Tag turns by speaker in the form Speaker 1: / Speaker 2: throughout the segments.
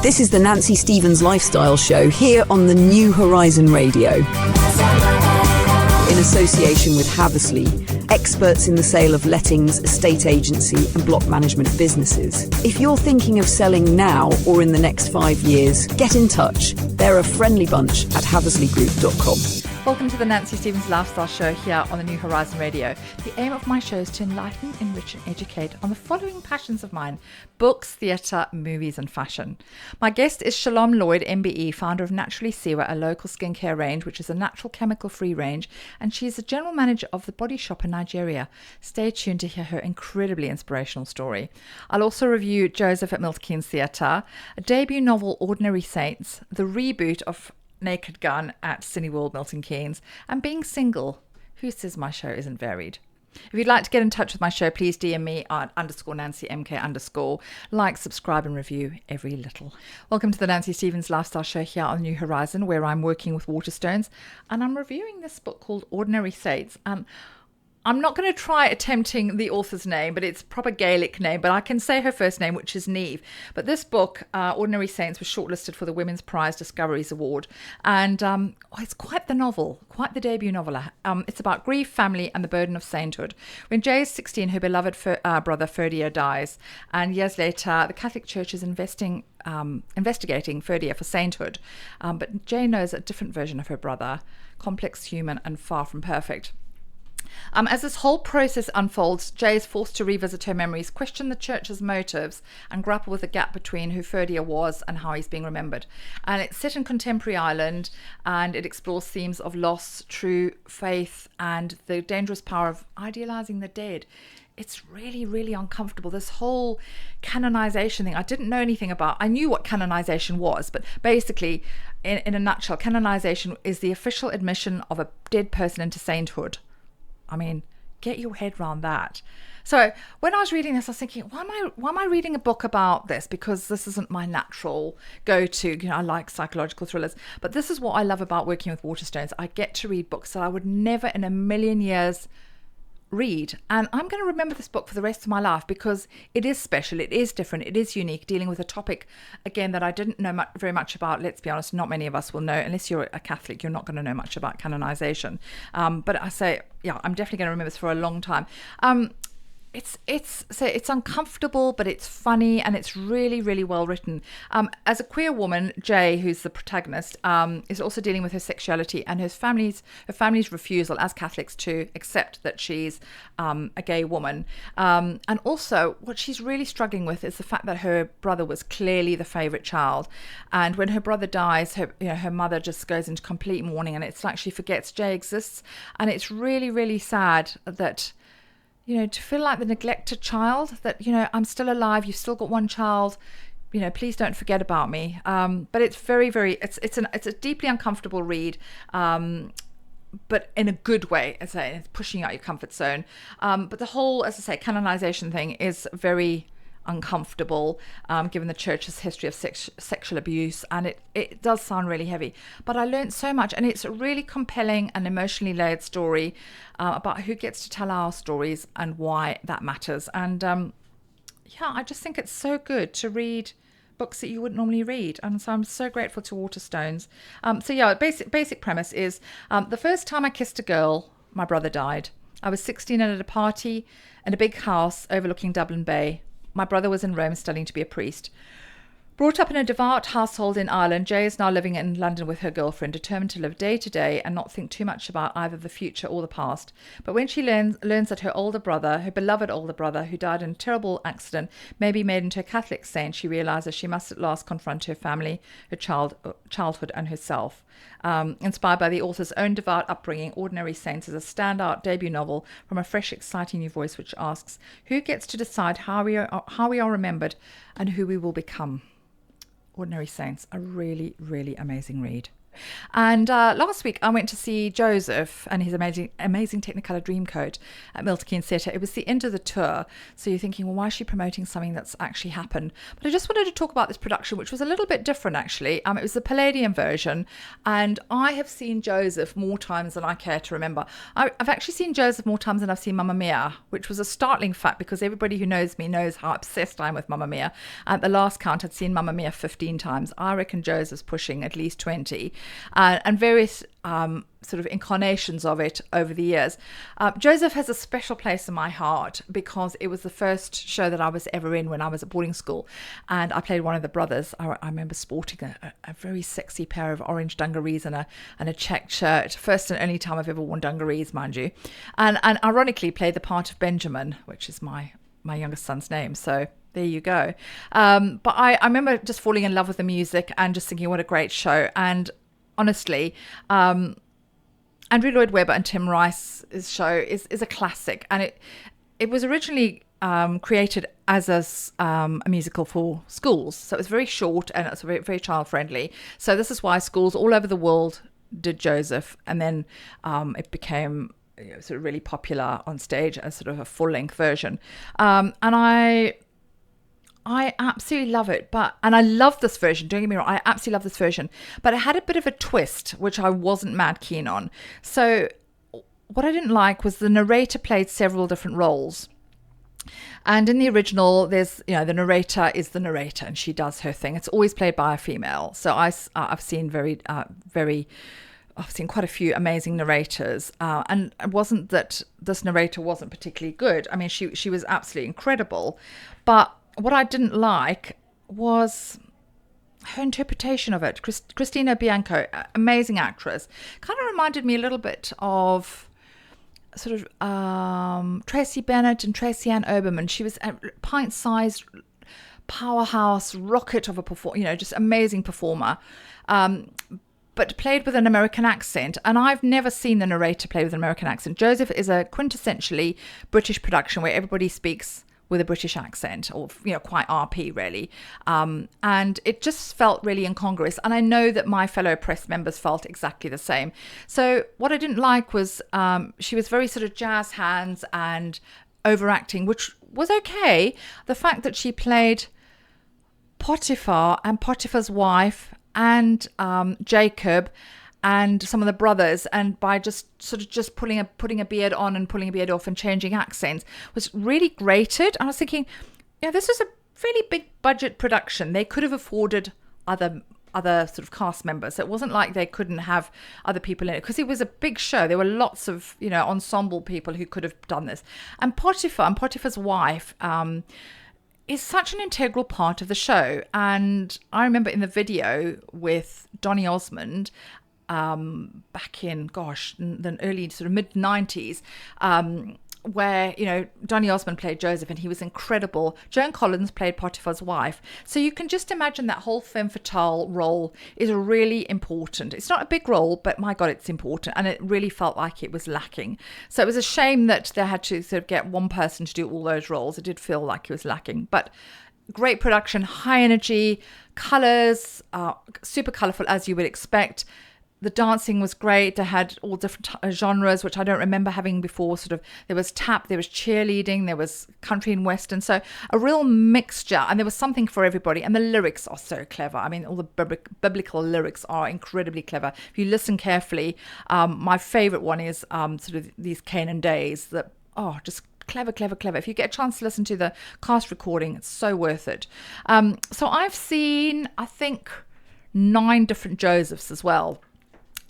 Speaker 1: This is the Nancy Stevens Lifestyle Show here on the New Horizon Radio. In association with Haversley, experts in the sale of lettings, estate agency and block management businesses. If you're thinking of selling now or in the next 5 years, get in touch. They're a friendly bunch at haversleygroup.com.
Speaker 2: Welcome to the Nancy Stevens Lifestyle Show here on the New Horizon Radio. The aim of my show is to enlighten, enrich and educate on the following passions of mine: books, theatre, movies and fashion. My guest is Shalom Lloyd MBE, founder of Naturally Tiwa, a local skincare range which is a natural chemical-free range, and she is the general manager of the Body Shop in Nigeria. Stay tuned to hear her incredibly inspirational story. I'll also review Joseph at Milton Keynes Theatre, a debut novel Ordinary Saints, the reboot of Naked Gun at Cineworld Milton Keynes, and being single. Who says my show isn't varied? If you'd like to get in touch with my show, please DM me at _NancyMK_. Like, subscribe and review every little. Welcome to the Nancy Stevens Lifestyle Show here on New Horizon, where I'm working with Waterstones, and I'm reviewing this book called Ordinary Saints. I'm not going to try attempting the author's name, but it's a proper Gaelic name, but I can say her first name, which is Niamh. But this book, Ordinary Saints, was shortlisted for the Women's Prize Discoveries Award. And it's quite the novel, quite the debut novel. It's about grief, family, and the burden of sainthood. When Jay is 16, her beloved brother Ferdia dies. And years later, the Catholic Church is investigating Ferdia for sainthood. But Jay knows a different version of her brother, complex, human, and far from perfect. As this whole process unfolds, Jay is forced to revisit her memories, question the church's motives, and grapple with the gap between who Ferdia was and how he's being remembered. And it's set in contemporary Ireland, and it explores themes of loss, true faith, and the dangerous power of idealizing the dead. It's really, really uncomfortable. This whole canonization thing, I didn't know anything about. I knew what canonization was, but basically, in a nutshell, canonization is the official admission of a dead person into sainthood. I mean, get your head around that. So when I was reading this, I was thinking, why am I reading a book about this? Because this isn't my natural go-to. I like psychological thrillers. But this is what I love about working with Waterstones. I get to read books that I would never in a million years read. And I'm going to remember this book for the rest of my life because it is special, it is different, it is unique, dealing with a topic, again, that I didn't know very much about. Let's be honest, not many of us will know. Unless you're a Catholic, you're not going to know much about canonization. But I say, yeah, I'm definitely going to remember this for a long time. It's uncomfortable, but it's funny, and it's really, really well written. As a queer woman, Jay, who's the protagonist, is also dealing with her sexuality and her family's refusal as Catholics to accept that she's a gay woman. And also, what she's really struggling with is the fact that her brother was clearly the favorite child, and when her brother dies, her mother just goes into complete mourning, and it's like she forgets Jay exists, and it's really, really sad that. To feel like the neglected child, that, I'm still alive, you've still got one child, please don't forget about me. But it's very, very, it's a deeply uncomfortable read, but in a good way. As I say, it's pushing out your comfort zone. But the whole, as I say, canonization thing is very uncomfortable, given the church's history of sexual abuse, and it does sound really heavy, but I learned so much, and it's a really compelling and emotionally layered story about who gets to tell our stories and why that matters. And I just think it's so good to read books that you wouldn't normally read, and so I'm so grateful to Waterstones. Basic premise is, the first time I kissed a girl, my brother died. I was 16 and at a party in a big house overlooking Dublin Bay. My brother was in Rome studying to be a priest. Brought up in a devout household in Ireland, Jay is now living in London with her girlfriend, determined to live day to day and not think too much about either the future or the past. But when she learns that her older brother, her beloved older brother, who died in a terrible accident, may be made into a Catholic saint, she realises she must at last confront her family, her childhood and herself. Inspired by the author's own devout upbringing, Ordinary Saints is a standout debut novel from a fresh, exciting new voice which asks, who gets to decide how we are remembered and who we will become? Ordinary Saints, a really, really amazing read. And last week I went to see Joseph and his amazing Technicolor Dreamcoat at Milton Keynes Theatre. It was the end of the tour, so you're thinking, well, why is she promoting something that's actually happened? But I just wanted to talk about this production, which was a little bit different actually. It was the Palladium version, and I have seen Joseph more times than I care to remember. I've actually seen Joseph more times than I've seen Mamma Mia, which was a startling fact because everybody who knows me knows how obsessed I am with Mamma Mia. At the last count, I'd seen Mamma Mia 15 times. I reckon Joseph's pushing at least 20, and various sort of incarnations of it over the years. Joseph has a special place in my heart because it was the first show that I was ever in when I was at boarding school, and I played one of the brothers. I remember sporting a very sexy pair of orange dungarees and a checked shirt. First and only time I've ever worn dungarees, mind you, and ironically played the part of Benjamin, which is my youngest son's name. So there you go. But I remember just falling in love with the music and just thinking, what a great show. And honestly, Andrew Lloyd Webber and Tim Rice's show is a classic, and it was originally created as a musical for schools, so it was very short and it's very, very child friendly. So this is why schools all over the world did Joseph, and then it became sort of really popular on stage as sort of a full length version, and I absolutely love it, and I love this version, don't get me wrong, I absolutely love this version, but it had a bit of a twist, which I wasn't mad keen on. So what I didn't like was the narrator played several different roles. And in the original, there's, the narrator is the narrator, and she does her thing. It's always played by a female. So I've seen I've seen quite a few amazing narrators, and it wasn't that this narrator wasn't particularly good. I mean, she was absolutely incredible, but what I didn't like was her interpretation of it. Christina Bianco, amazing actress, kind of reminded me a little bit of sort of Tracy Bennett and Tracy Ann Oberman. She was a pint-sized powerhouse rocket of a performer, just amazing performer, but played with an American accent. And I've never seen the narrator play with an American accent. Joseph is a quintessentially British production where everybody speaks with a British accent, or quite RP really, and it just felt really incongruous, and I know that my fellow press members felt exactly the same. So what I didn't like was she was very sort of jazz hands and overacting, which was okay. The fact that she played Potiphar and Potiphar's wife and Jacob and some of the brothers, and by just putting a beard on and pulling a beard off and changing accents, was really grated. I was thinking, this was a fairly big budget production. They could have afforded other sort of cast members. It wasn't like they couldn't have other people in it, because it was a big show. There were lots of ensemble people who could have done this. And Potiphar and Potiphar's wife is such an integral part of the show. And I remember in the video with Donny Osmond, back in the early sort of mid 90s, where Donny Osmond played Joseph, and he was incredible. Joan Collins played Potiphar's wife, so you can just imagine that whole femme fatale role is really important. It's not a big role, but my God, it's important, and it really felt like it was lacking. So it was a shame that they had to sort of get one person to do all those roles. It did feel like it was lacking, but great production, high energy, colours, super colourful as you would expect. The dancing was great. They had all different genres, which I don't remember having before. Sort of, there was tap, there was cheerleading, there was country and western. So a real mixture, and there was something for everybody. And the lyrics are so clever. I mean, all the biblical lyrics are incredibly clever. If you listen carefully, my favorite one is sort of these Canaan days that, just clever. If you get a chance to listen to the cast recording, it's so worth it. So I've seen, I think, 9 different Josephs as well.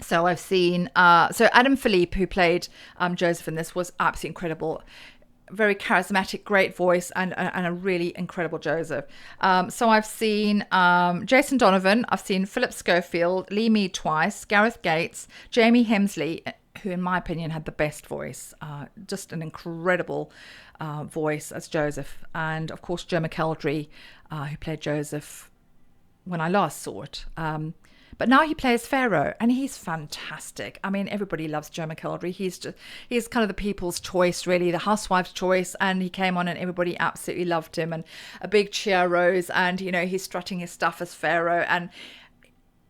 Speaker 2: So I've seen, Adam Philippe, who played Joseph in this, was absolutely incredible. Very charismatic, great voice, and a really incredible Joseph. So I've seen Jason Donovan, I've seen Philip Schofield, Lee Mead twice, Gareth Gates, Jamie Hemsley, who in my opinion had the best voice, just an incredible voice as Joseph. And of course, Joe McElderry, who played Joseph when I last saw it. But now he plays Pharaoh, and he's fantastic. I mean, everybody loves Joe McElderry. He's kind of the people's choice, really, the housewife's choice. And he came on, and everybody absolutely loved him. And a big cheer rose, and he's strutting his stuff as Pharaoh. And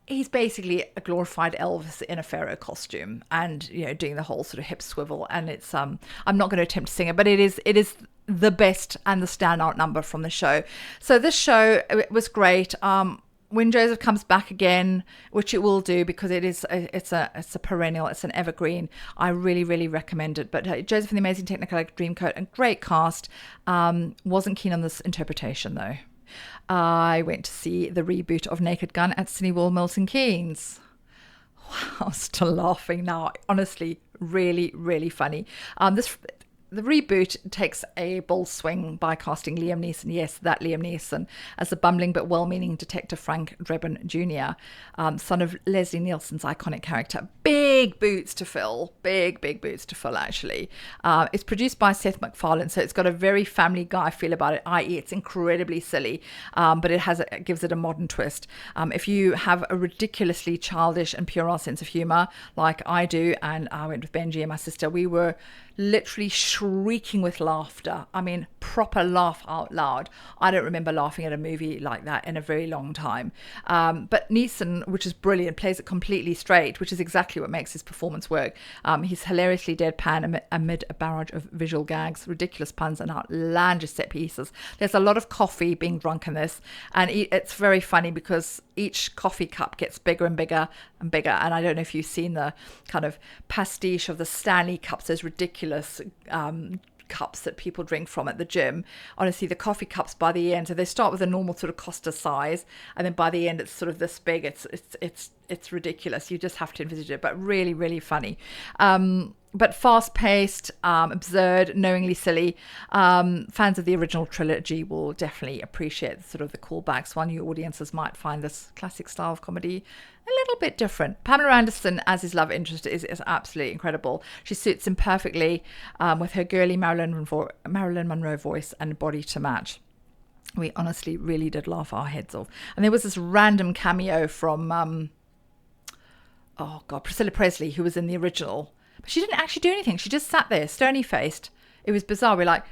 Speaker 2: he's basically a glorified Elvis in a pharaoh costume, and doing the whole sort of hip swivel. And it's I'm not going to attempt to sing it, but it is the best and the standout number from the show. So this show, it was great. When Joseph comes back again, which it will do because it's a perennial, it's an evergreen, I really, really recommend it. But Joseph and the Amazing Technicolor Dreamcoat, and great cast. Wasn't keen on this interpretation though. I went to see the reboot of Naked Gun at Cineworld Milton Keynes. Wow, I'm still laughing now. Honestly, really, really funny. The reboot takes a bold swing by casting Liam Neeson, yes, that Liam Neeson, as the bumbling but well-meaning Detective Frank Drebin Jr., son of Leslie Nielsen's iconic character. Big boots to fill, actually. It's produced by Seth MacFarlane, so it's got a very Family Guy feel about it, i.e. it's incredibly silly, but it gives it a modern twist. If you have a ridiculously childish and puerile sense of humour, like I do, and I went with Benji and my sister, we were literally shrieking with laughter. I mean, proper laugh out loud. I don't remember laughing at a movie like that in a very long time. But Neeson, which is brilliant, plays it completely straight, which is exactly what makes his performance work. He's hilariously deadpan amid a barrage of visual gags, ridiculous puns, and outlandish set pieces. There's a lot of coffee being drunk in this, and it's very funny because each coffee cup gets bigger and bigger and bigger. And I don't know if you've seen the kind of pastiche of the Stanley cups, those ridiculous cups that people drink from at the gym. Honestly, the coffee cups by the end, so they start with a normal sort of Costa size, and then by the end it's sort of this big. It's ridiculous. You just have to envisage it, but really, really funny. But fast-paced, absurd, knowingly silly. Fans of the original trilogy will definitely appreciate sort of the callbacks, while new audiences might find this classic style of comedy a little bit different. Pamela Anderson as his love interest is absolutely incredible. She suits him perfectly with her girly Marilyn Monroe voice and body to match. We honestly really did laugh our heads off. And there was this random cameo from, Priscilla Presley, who was in the original. But she didn't actually do anything. She just sat there, stony-faced. It was bizarre. We're like,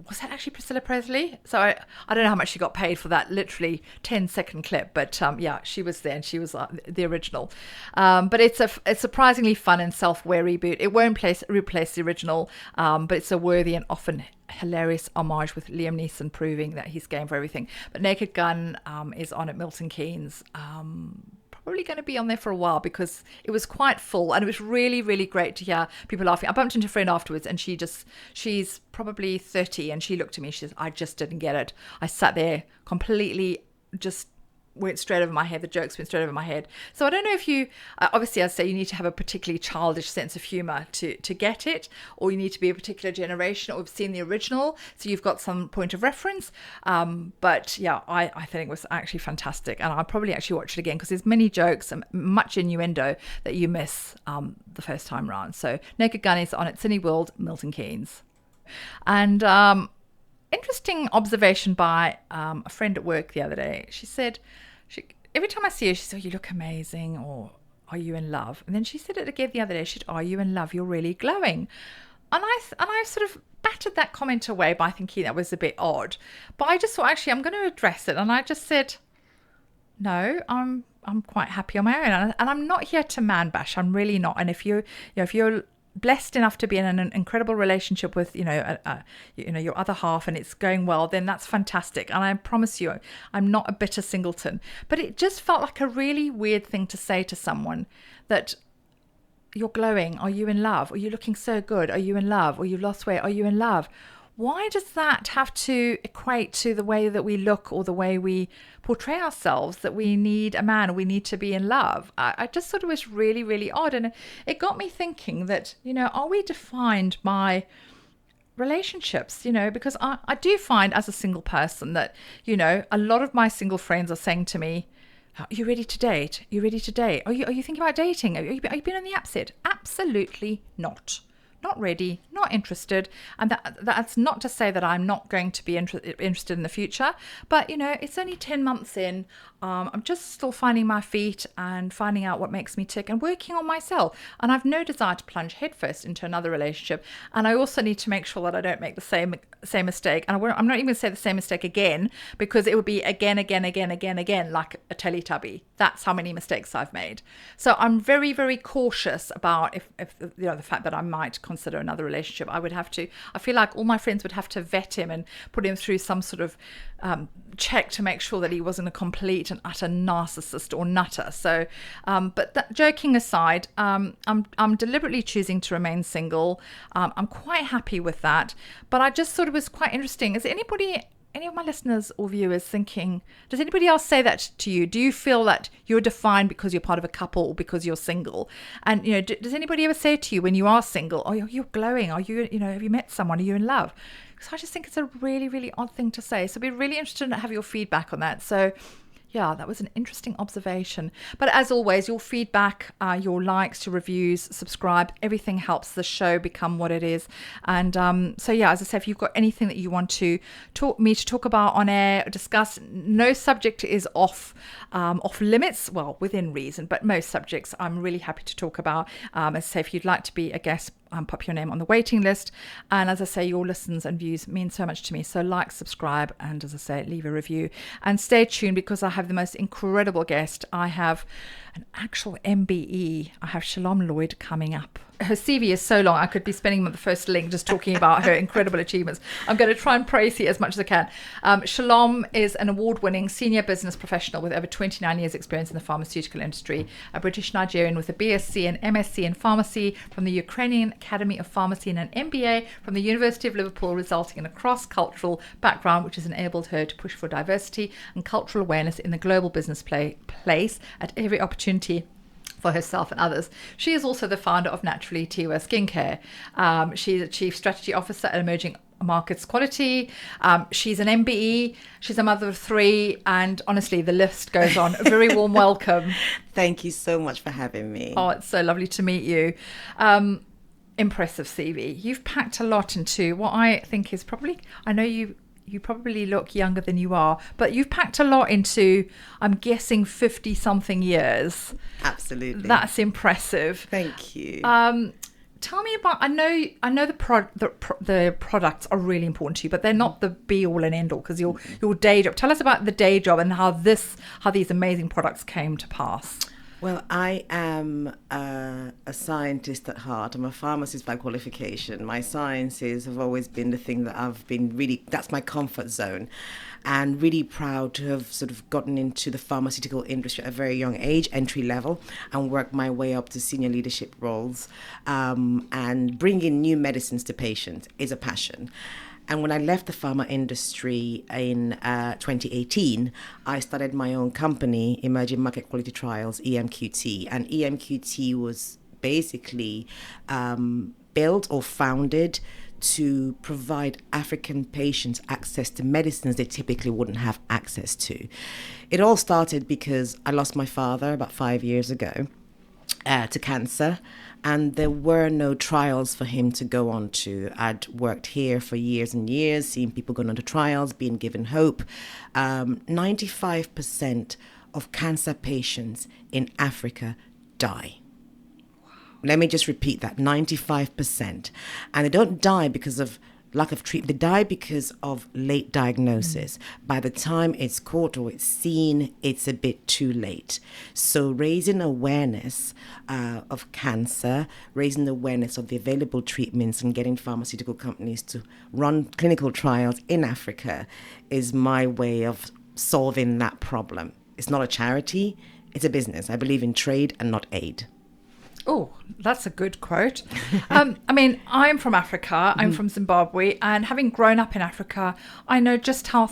Speaker 2: was that actually Priscilla Presley? So I don't know how much she got paid for that literally 10-second clip. But yeah, she was there, and she was the original. But it's a surprisingly fun and self-aware reboot. It won't replace the original, but it's a worthy and often hilarious homage, with Liam Neeson proving that he's game for everything. But Naked Gun is on at Milton Keynes. Probably going to be on there for a while because it was quite full, and it was really, really great to hear people laughing. I bumped into a friend afterwards, and she's probably 30, and she looked at me, she says, I just didn't get it. I sat there completely just went straight over my head. The jokes went straight over my head. So I don't know if you, obviously I'd say you need to have a particularly childish sense of humour to get it, or you need to be a particular generation or have seen the original, so you've got some point of reference. But yeah, I think it was actually fantastic, and I'll probably actually watch it again because there's many jokes and much innuendo that you miss the first time round. So Naked Gun is on at Cineworld Milton Keynes. And interesting observation by a friend at work the other day. She said, every time I see her, she said, oh, you look amazing, or are you in love? And then she said it again the other day. She said, are you in love? You're really glowing. And I sort of battered that comment away by thinking that was a bit odd. But I just thought, actually, I'm going to address it. And I just said, no, I'm quite happy on my own. And I'm not here to man bash. I'm really not. And if you're blessed enough to be in an incredible relationship with your other half, and it's going well, then that's fantastic. And I promise you, I'm not a bitter singleton. But it just felt like a really weird thing to say to someone, that you're glowing, are you in love? Or you're looking so good, are you in love? Or you've lost weight, are you in love? Why does that have to equate to the way that we look or the way we portray ourselves, that we need a man or we need to be in love? I just thought it was really, really odd. And it got me thinking that, are we defined by relationships? Because I do find as a single person that, a lot of my single friends are saying to me, are you ready to date? Are you ready to date? Are you thinking about dating? Are you been on the apps yet? Absolutely not. not ready, not interested. And that's not to say that I'm not going to be interested in the future, but it's only 10 months in. I'm just still finding my feet and finding out what makes me tick and working on myself. And I've no desire to plunge headfirst into another relationship. And I also need to make sure that I don't make the same mistake. And I'm not even going to say the same mistake again, because it would be again, like a Teletubby. That's how many mistakes I've made. So I'm very, very cautious about if the fact that I might consider another relationship. I feel like all my friends would have to vet him and put him through some sort of check to make sure that he wasn't a complete and utter narcissist or nutter. So, but that, joking aside, I'm deliberately choosing to remain single. I'm quite happy with that. But I just thought it was quite interesting. Is any of my listeners or viewers thinking, does anybody else say that to you? Do you feel that you're defined because you're part of a couple or because you're single? And, does anybody ever say to you when you are single, oh, you're glowing? Are you, have you met someone? Are you in love? So I just think it's a really, really odd thing to say. So I'd be really interested to have your feedback on that. So yeah, that was an interesting observation. But as always, your feedback, your likes, your reviews, subscribe, everything helps the show become what it is. And so yeah, as I said, if you've got anything that you want to talk about on air, discuss, no subject is off limits. Well, within reason, but most subjects I'm really happy to talk about. As I say, if you'd like to be a guest, pop your name on the waiting list. And as I say, your listens and views mean so much to me. So like, subscribe, and as I say, leave a review. And stay tuned, because I have the most incredible guest. I have an actual MBE. I have Shalom Lloyd coming up. Her CV is so long, I could be spending the first link just talking about her incredible achievements. I'm going to try and praise her as much as I can. Shalom is an award-winning senior business professional with over 29 years experience in the pharmaceutical industry, a British Nigerian with a BSc and MSc in pharmacy from the Ukrainian Academy of Pharmacy and an MBA from the University of Liverpool, resulting in a cross-cultural background which has enabled her to push for diversity and cultural awareness in the global business place at every opportunity for herself and others. She is also the founder of Naturally Tiwa Skincare. She's a Chief Strategy Officer at Emerging Markets Quality. She's an MBE. She's a mother of 3. And honestly, the list goes on. A very warm welcome.
Speaker 3: Thank you so much for having me.
Speaker 2: Oh, it's so lovely to meet you. Impressive CV. You've packed a lot into what I think is probably, I know you probably look younger than you are, but you've packed a lot into, I'm guessing, 50 something years.
Speaker 3: Absolutely.
Speaker 2: That's impressive.
Speaker 3: Thank you.
Speaker 2: Tell me about, I know the products are really important to you, but they're not the be all and end all, because your day job. Tell us about the day job and how these amazing products came to pass.
Speaker 3: Well, I am a scientist at heart. I'm a pharmacist by qualification. My sciences have always been the thing that I've been that's my comfort zone, and really proud to have sort of gotten into the pharmaceutical industry at a very young age, entry level, and worked my way up to senior leadership roles. And bringing new medicines to patients is a passion. And when I left the pharma industry in 2018, I started my own company, Emerging Market Quality Trials, EMQT. And EMQT was basically built or founded to provide African patients access to medicines they typically wouldn't have access to. It all started because I lost my father about 5 years ago to cancer. And there were no trials for him to go on to. I'd worked here for years and years, seeing people going on to trials, being given hope. 95% of cancer patients in Africa die. Wow. Let me just repeat that, 95%. And they don't die because of lack of treatment. They die because of late diagnosis. By the time it's caught or it's seen, it's a bit too late. So raising awareness of cancer, raising awareness of the available treatments, and getting pharmaceutical companies to run clinical trials in Africa is my way of solving that problem. It's not a charity, it's a business. I believe in trade and not aid.
Speaker 2: Oh, that's a good quote. I mean, I'm from Africa. I'm from Zimbabwe, and having grown up in Africa, I know just how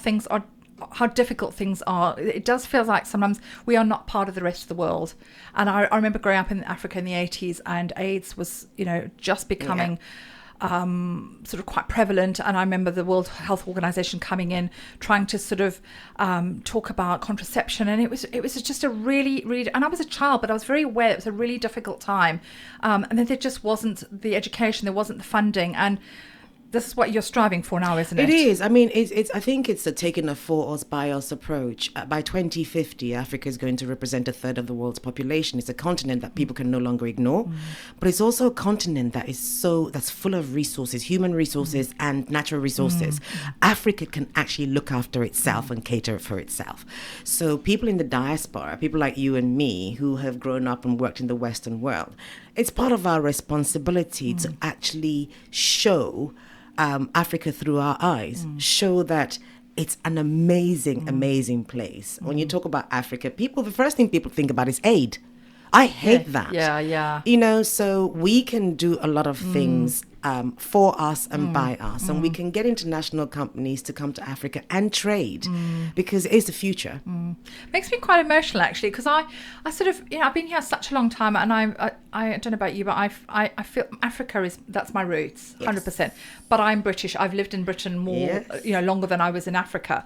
Speaker 2: difficult things are. It does feel like sometimes we are not part of the rest of the world. And I remember growing up in Africa in the 80s, and AIDS was, just becoming sort of quite prevalent. And I remember the World Health Organization coming in, trying to sort of talk about contraception. And it was just a really, really, and I was a child, but I was very aware it was a really difficult time. And then there just wasn't the education, there wasn't the funding. And this is what you're striving for now, isn't it?
Speaker 3: It is. I mean, I think it's a taking a for us by us approach. By 2050, Africa is going to represent a third of the world's population. It's a continent that people can no longer ignore, but it's also a continent that's full of resources, human resources and natural resources. Africa can actually look after itself and cater for itself. So people in the diaspora, people like you and me who have grown up and worked in the Western world, it's part of our responsibility to actually show Africa through our eyes, show that it's an amazing, amazing place. When you talk about Africa, the first thing people think about is aid. I hate that.
Speaker 2: Yeah.
Speaker 3: You know, so we can do a lot of things for us and by us. And we can get international companies to come to Africa and trade because it is the future.
Speaker 2: Makes me quite emotional, actually, because I sort of, I've been here such a long time, and I don't know about you, but I feel Africa that's my roots, 100%. But I'm British. I've lived in Britain more, longer than I was in Africa.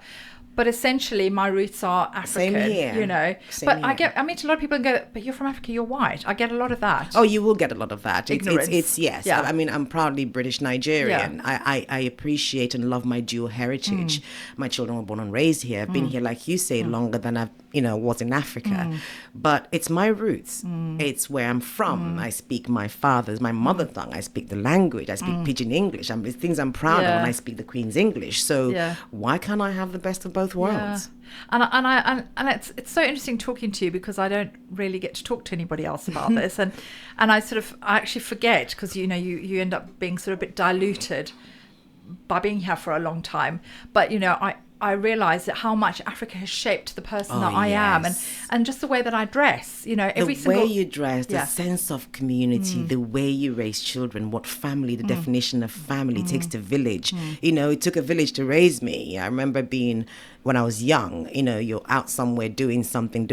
Speaker 2: But essentially, my roots are African. Same
Speaker 3: here.
Speaker 2: But I meet a lot of people and go, "But you're from Africa. You're white." I get a lot of that.
Speaker 3: Oh, you will get a lot of that.
Speaker 2: Ignorance.
Speaker 3: It's yes.
Speaker 2: Yeah.
Speaker 3: I mean, I'm proudly British Nigerian. Yeah. I appreciate and love my dual heritage. My children were born and raised here. I've been here, like you say, longer than I was in Africa. But it's my roots. It's where I'm from. I speak my mother tongue. I spespeak the language. I speak Pidgin English. It's things I'm proud of when I speak the Queen's English. So why can't I have the best of both worlds?
Speaker 2: Yeah. And it's so interesting talking to you, because I don't really get to talk to anybody else about this, and I actually forget, because you end up being sort of a bit diluted by being here for a long time. But I realise that how much Africa has shaped the person that I am, and just the way that I dress. The
Speaker 3: way you dress, the sense of community, the way you raise children, what family, the definition of family takes to village. It took a village to raise me. I remember when I was young, you're out somewhere doing something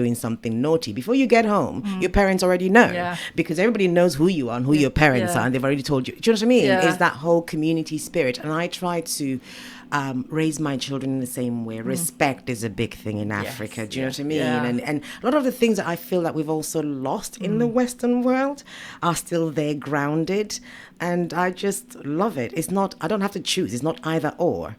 Speaker 3: naughty. Before you get home, your parents already know, because everybody knows who you are and who your parents are, and they've already told you. Do you know what I mean? It's that whole community spirit, and I try to raise my children in the same way. Respect is a big thing in Africa. Do you know what I mean?
Speaker 2: Yeah.
Speaker 3: And a lot of the things that I feel that we've also lost in the Western world are still there, grounded. And I just love it. I don't have to choose. It's not either or.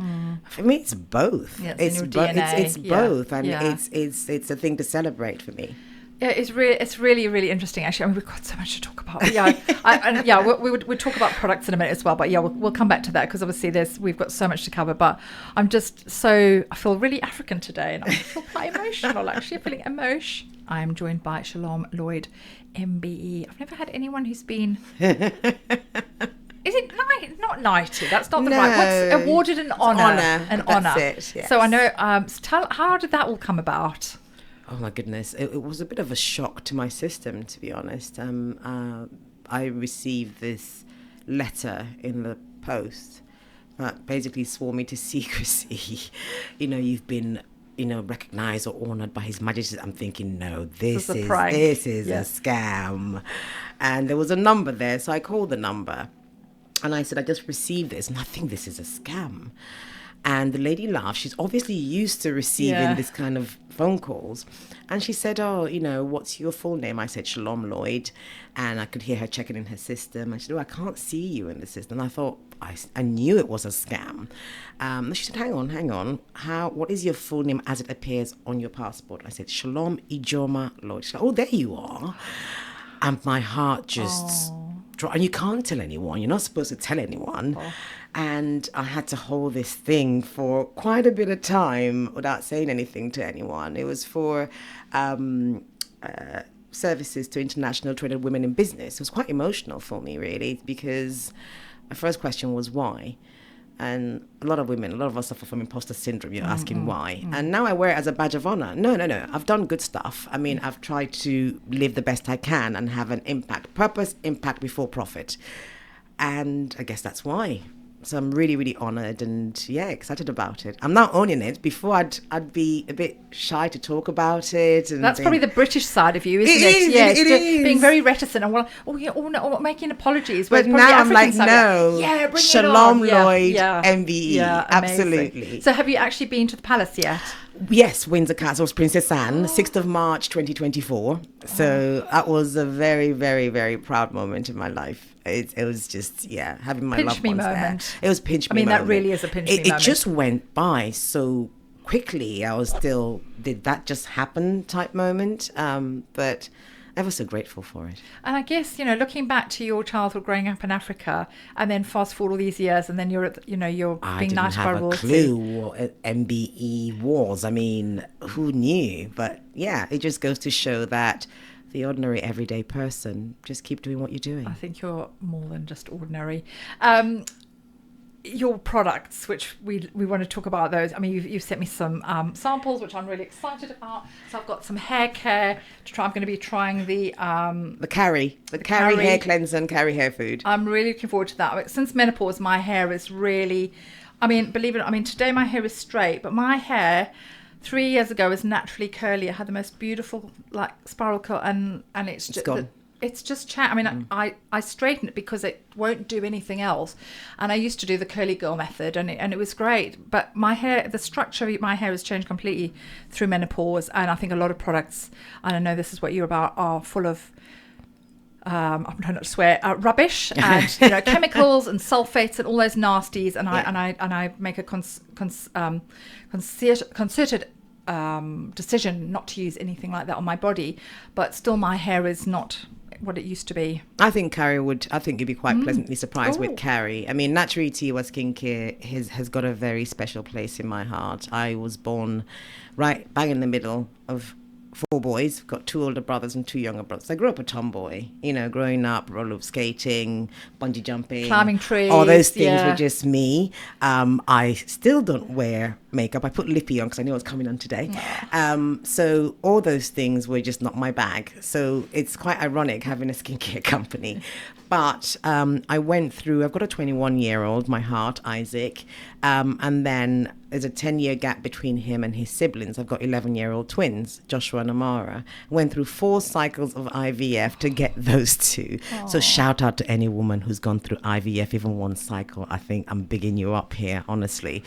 Speaker 3: For me, it's both.
Speaker 2: Yeah, it's DNA.
Speaker 3: It's both, and it's a thing to celebrate for me.
Speaker 2: Yeah, it's really, really interesting, actually. I mean, we've got so much to talk about. But we'll talk about products in a minute as well. But we'll come back to that, because obviously we've got so much to cover. But I feel really African today, and I feel quite emotional, actually. I'm feeling emotion. I am joined by Shalom Lloyd MBE. I've never had anyone who's been... Is it not knighted? That's not the right. What's awarded an honour? An honour.
Speaker 3: That's it. Yes.
Speaker 2: So I know. How did that all come about?
Speaker 3: Oh my goodness, it was a bit of a shock to my system, to be honest. I received this letter in the post that basically swore me to secrecy. You've been recognized or honored by His Majesty. I'm thinking, no, this is a scam. And there was a number there, so I called the number and I said, I just received this and I think this is a scam. And the lady laughed. She's obviously used to receiving this kind of phone calls. And she said, what's your full name? I said, Shalom Lloyd. And I could hear her checking in her system. And she said, I can't see you in the system. And I thought, I knew it was a scam. She said, hang on. What is your full name as it appears on your passport? I said, Shalom Ijoma Lloyd. She said, oh, there you are. And my heart just... And you can't tell anyone. You're not supposed to tell anyone. And I had to hold this thing for quite a bit of time without saying anything to anyone. It was for services to international traded women in business. It was quite emotional for me, really, because my first question was why. And a lot of us suffer from imposter syndrome. You're asking why. And now I wear it as a badge of honor. No. I've done good stuff. I mean, I've tried to live the best I can and have an impact. Purpose, impact before profit. And I guess that's why. So I'm really, really honoured and excited about it. I'm now owning it. Before I'd be a bit shy to talk about it. And
Speaker 2: that's probably the British side of you, isn't it?
Speaker 3: Yes, it is.
Speaker 2: Being very reticent and making apologies.
Speaker 3: But now I'm like, no.
Speaker 2: Yeah, bring
Speaker 3: Shalom
Speaker 2: it on.
Speaker 3: Lloyd MBE.
Speaker 2: Yeah,
Speaker 3: absolutely.
Speaker 2: So have you actually been to the palace yet?
Speaker 3: Yes, Windsor Castle, Princess Anne, 6th of March 2024. So that was a very, very, very proud moment in my life. It was just, having my loved ones there. It was pinch me moment.
Speaker 2: That really is a pinch me moment.
Speaker 3: It just went by so quickly. I was still, did that just happen type moment? But ever so grateful for it.
Speaker 2: And I guess, looking back to your childhood growing up in Africa and then fast forward all these years and then you're at, you're being knighted by royalty.
Speaker 3: I didn't have a clue what MBE was. I mean, who knew? But it just goes to show that the ordinary everyday person, just keep doing what you're doing.
Speaker 2: I think you're more than just ordinary. Your products, which we want to talk about those. I mean, you've sent me some samples, which I'm really excited about. So I've got some hair care to try. I'm going to be trying the
Speaker 3: Carry hair cleanser and Carry hair food.
Speaker 2: I'm really looking forward to that. Since menopause, my hair is really, believe it or not, today my hair is straight, but my hair 3 years ago was naturally curly. It had the most beautiful spiral curl, and it's just
Speaker 3: gone.
Speaker 2: It's just chat. I straighten it because it won't do anything else. And I used to do the curly girl method and it was great. But my hair, the structure of my hair has changed completely through menopause. And I think a lot of products, and I know this is what you're about, are full of, I'm trying not to swear, rubbish and chemicals and sulfates and all those nasties. And I make a concerted decision not to use anything like that on my body. But still my hair is not what it used to be.
Speaker 3: I think you'd be quite pleasantly surprised with Carrie. Naturally Tiwa skincare has got a very special place in my heart. I was born right bang in the middle of 4 boys, got 2 older brothers and 2 younger brothers. I grew up a tomboy, growing up, roller skating, bungee jumping,
Speaker 2: climbing trees.
Speaker 3: All those things were just me. I still don't wear makeup. I put lippy on because I knew I was coming on today. So all those things were just not my bag. So it's quite ironic having a skincare company. But I went through, I've got a 21-year-old, my heart, Isaac, and then there's a 10-year gap between him and his siblings. I've got 11-year-old twins, Joshua and Amara. Went through 4 cycles of IVF to get those 2. Aww. So shout out to any woman who's gone through IVF, even 1 cycle. I think I'm bigging you up here, honestly.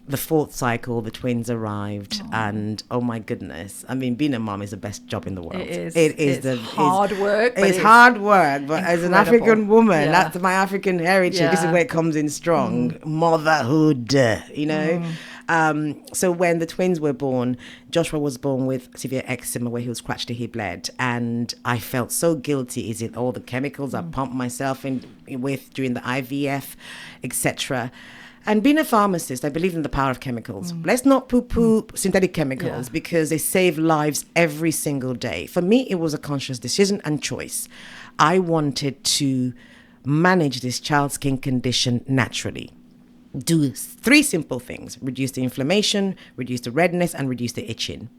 Speaker 3: The 4th cycle, the twins arrived, and oh my goodness! Being a mom is the best job in the world.
Speaker 2: It is. It's hard work.
Speaker 3: It's hard work, but
Speaker 2: incredible.
Speaker 3: As an African woman, that's my African heritage. This is where it comes in strong. Motherhood, So when the twins were born, Joshua was born with severe eczema where he was scratched till he bled, and I felt so guilty. Is it all the chemicals I pumped myself in with during the IVF, etc.? And being a pharmacist, I believe in the power of chemicals. Let's not poo-poo synthetic chemicals because they save lives every single day. For me, it was a conscious decision and choice. I wanted to manage this child's skin condition naturally. Do 3 simple things: reduce the inflammation, reduce the redness, and reduce the itching.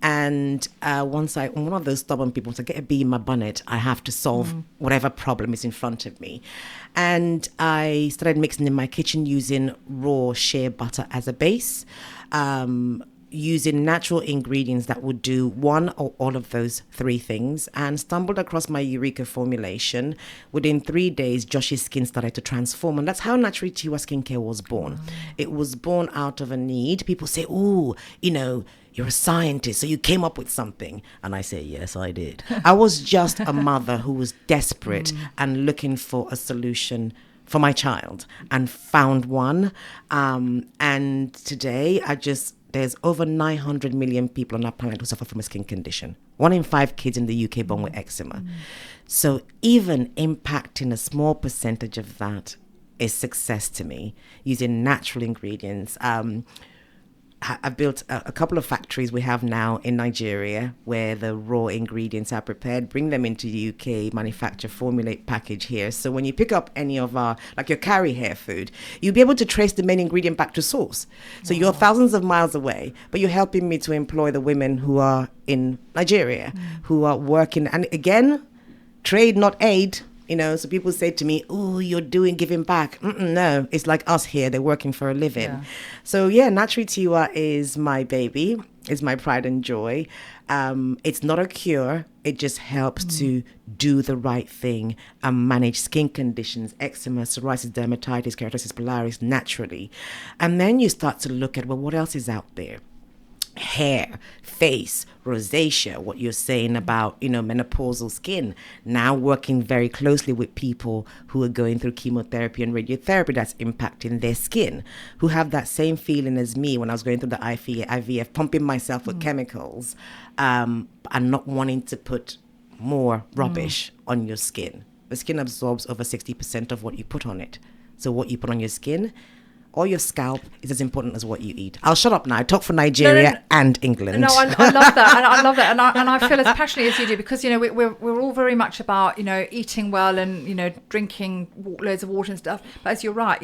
Speaker 3: And I'm one of those stubborn people, so I get a bee in my bonnet, I have to solve whatever problem is in front of me. And I started mixing in my kitchen using raw shea butter as a base, using natural ingredients that would do one or all of those 3 things, and stumbled across my Eureka formulation. Within 3 days, Josh's skin started to transform, and that's how Naturally Tiwa Skincare was born. It was born out of a need. People say, you're a scientist, so you came up with something. And I say, yes, I did. I was just a mother who was desperate and looking for a solution for my child, and found one. And today, there's over 900 million people on our planet who suffer from a skin condition. 1 in 5 kids in the UK born with eczema. So even impacting a small percentage of that is success to me, using natural ingredients. I've built a couple of factories we have now in Nigeria where the raw ingredients are prepared, bring them into the UK, manufacture, formulate, package here. So when you pick up any of our, your Carry hair food, you'll be able to trace the main ingredient back to source. So you're thousands of miles away, but you're helping me to employ the women who are in Nigeria, who are working. And again, trade, not aid. So people say to me, oh, you're giving back. No, it's like us here. They're working for a living.
Speaker 2: Yeah.
Speaker 3: So yeah, naturally Tiwa is my baby. It's my pride and joy. It's not a cure. It just helps to do the right thing and manage skin conditions, eczema, psoriasis, dermatitis, keratosis pilaris naturally. And then you start to look at, well, what else is out there? Hair, face, rosacea, what you're saying about, menopausal skin. Now working very closely with people who are going through chemotherapy and radiotherapy that's impacting their skin, who have that same feeling as me when I was going through the IVF, pumping myself with chemicals, and not wanting to put more rubbish on your skin. The skin absorbs over 60% of what you put on it. So what you put on your skin or your scalp is as important as what you eat. I'll shut up now. I talk for Nigeria and England.
Speaker 2: No, I love that. And I love that. And I feel as passionately as you do, because, we're all very much about, eating well and, drinking loads of water and stuff. But as you're right,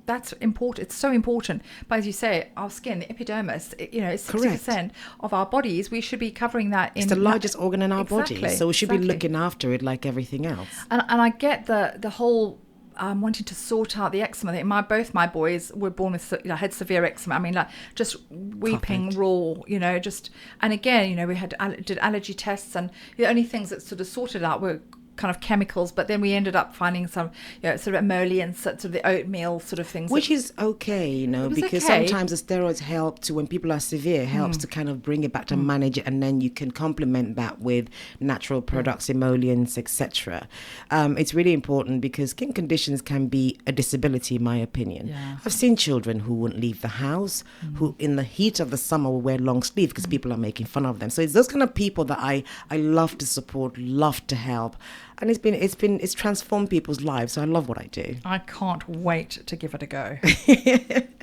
Speaker 2: that's important. It's so important. But as you say, our skin, the epidermis, it's 60% of our bodies. We should be covering that.
Speaker 3: It's the largest organ in our
Speaker 2: Exactly,
Speaker 3: body. So we should be looking after it like everything else.
Speaker 2: And I get the whole wanting to sort out the eczema thing. Both my boys were born with, had severe eczema. I mean, like just weeping raw, and again, we did allergy tests, and the only things that sort of sorted out were kind of chemicals, but then we ended up finding some sort of emollients, sort of the oatmeal sort of things,
Speaker 3: which is okay, because sometimes the steroids help to, when people are severe, helps to kind of bring it back to manage it, and then you can complement that with natural products, emollients, etc. It's really important because skin conditions can be a disability, in my opinion. I've seen children who wouldn't leave the house, who in the heat of the summer will wear long sleeve because people are making fun of them. So it's those kind of people that I love to support, love to help. And it's transformed people's lives. So I love what I do.
Speaker 2: I can't wait to give it a go.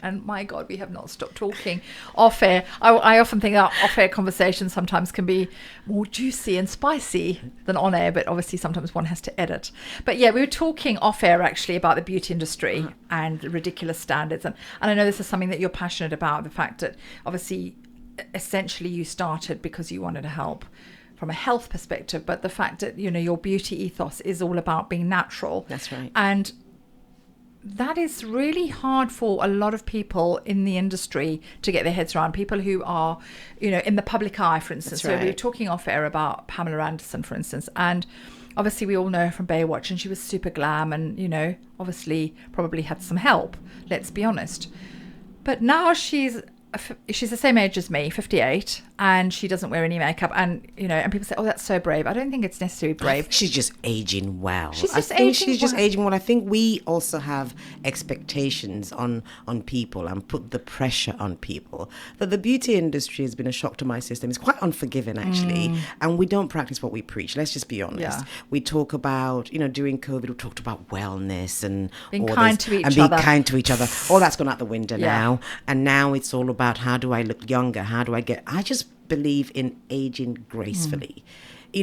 Speaker 2: And my God, we have not stopped talking off air. I often think our off air conversations sometimes can be more juicy and spicy than on air, but obviously sometimes one has to edit. But yeah, we were talking off air actually about the beauty industry and ridiculous standards. And I know this is something that you're passionate about, the fact that obviously essentially you started because you wanted to help from a health perspective, but the fact that your beauty ethos is all about being natural.
Speaker 3: That's right.
Speaker 2: And that is really hard for a lot of people in the industry to get their heads around. People who are in the public eye, for instance.
Speaker 3: That's right.
Speaker 2: So we were talking off air about Pamela Anderson, for instance, and obviously we all know her from Baywatch, and she was super glam and obviously probably had some help, let's be honest. But now she's the same age as me, 58, and she doesn't wear any makeup, and and people say, oh, that's so brave. I don't think it's necessarily brave.
Speaker 3: She's just aging well.
Speaker 2: She's just
Speaker 3: aging well. I think we also have expectations on people and put the pressure on people. That the beauty industry has been a shock to my system. It's quite unforgiving, actually, and we don't practice what we preach. Let's just be honest.
Speaker 2: Yeah.
Speaker 3: We talk about, during COVID, we talked about wellness and
Speaker 2: being
Speaker 3: all
Speaker 2: kind
Speaker 3: this,
Speaker 2: to each
Speaker 3: and
Speaker 2: other.
Speaker 3: being kind to each other. All that's gone out the window
Speaker 2: Yeah.
Speaker 3: now, and now it's all about how do I look younger? How do I get? I just believe in aging gracefully. Do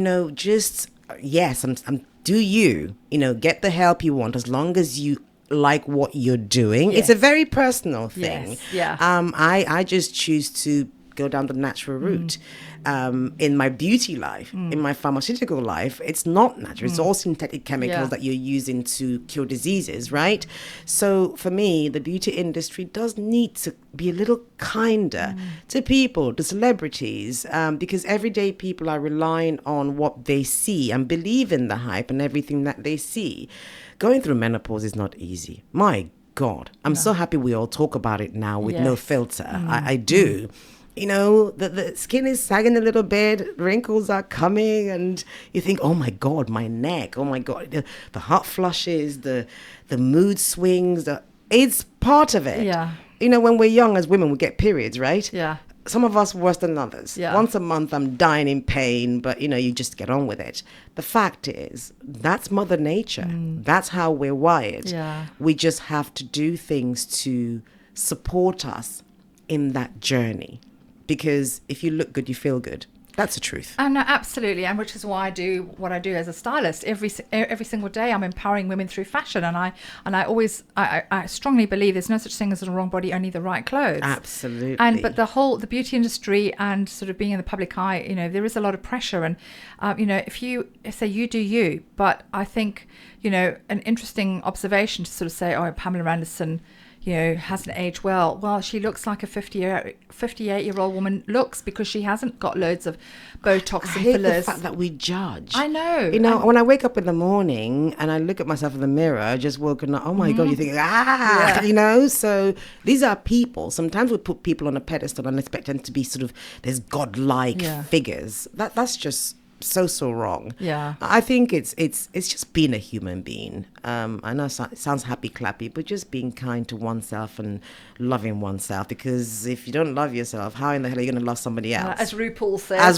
Speaker 3: you get the help you want as long as you like what you're doing.
Speaker 2: Yes.
Speaker 3: It's a very personal thing.
Speaker 2: Yes. Yeah.
Speaker 3: I just choose to go down the natural route. In my beauty life, in my pharmaceutical life, it's not natural. It's all synthetic chemicals that you're using to cure diseases, right? So for me, the beauty industry does need to be a little kinder to people, to celebrities, because everyday people are relying on what they see and believe in the hype and everything that they see. Going through menopause is not easy. My God, I'm so happy we all talk about it now with no filter. I do. The skin is sagging a little bit, wrinkles are coming, and you think, oh my God, my neck, oh my God, the hot flushes, the mood swings, it's part of it.
Speaker 2: Yeah.
Speaker 3: When we're young as women, we get periods, right?
Speaker 2: Yeah.
Speaker 3: Some of us worse than others.
Speaker 2: Yeah.
Speaker 3: Once a month, I'm dying in pain, but you just get on with it. The fact is, that's Mother Nature. That's how we're wired.
Speaker 2: Yeah.
Speaker 3: We just have to do things to support us in that journey. Because if you look good, you feel good. That's the truth.
Speaker 2: And absolutely, and which is why I do what I do as a stylist. Every single day, I'm empowering women through fashion, and I always strongly believe there's no such thing as a wrong body, only the right clothes.
Speaker 3: Absolutely.
Speaker 2: But the beauty industry and sort of being in the public eye, there is a lot of pressure, and if you say you do you, but I think an interesting observation to sort of say, oh, Pamela Anderson, hasn't aged well. Well, she looks like a 58-year-old woman looks, because she hasn't got loads of Botox and fillers.
Speaker 3: I hate the fact that we judge.
Speaker 2: I know.
Speaker 3: When I wake up in the morning and I look at myself in the mirror, just woken up, oh my God, you think, so these are people. Sometimes we put people on a pedestal and expect them to be sort of, there's godlike figures. That's just so wrong.
Speaker 2: Yeah.
Speaker 3: I think it's just being a human being. I know it sounds happy clappy, but just being kind to oneself and loving oneself, because if you don't love yourself, how in the hell are you going to love somebody else?
Speaker 2: As RuPaul says.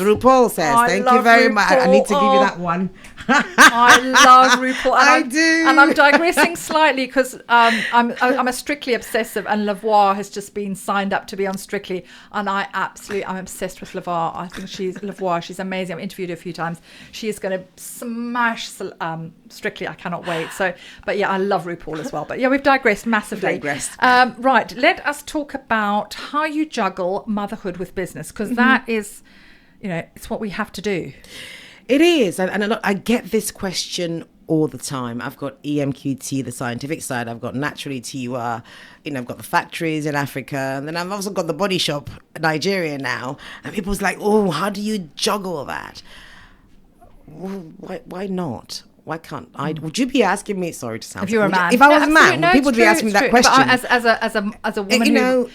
Speaker 3: Thank you very much. I need to give you that one.
Speaker 2: I love RuPaul.
Speaker 3: I do.
Speaker 2: And I'm digressing slightly because I'm a Strictly obsessive, and LaVoir has just been signed up to be on Strictly, and I'm obsessed with LaVoir. I think she's amazing. I've interviewed her a few times. She is going to smash Strictly. I cannot wait. So, but yeah, I love RuPaul as well. But yeah, we've digressed massively. Right, let us talk about how you juggle motherhood with business, because that is, it's what we have to do.
Speaker 3: It is, and I get this question all the time. I've got EMQT, the scientific side. I've got naturally Tiwa. I've got the factories in Africa, and then I've also got the body shop in Nigeria now. And people's like, oh, how do you juggle that? Well, why not? Why can't I? Would you be asking me? Sorry to sound.
Speaker 2: If you were a man,
Speaker 3: if I was a man, people would be asking me that question.
Speaker 2: But as a woman,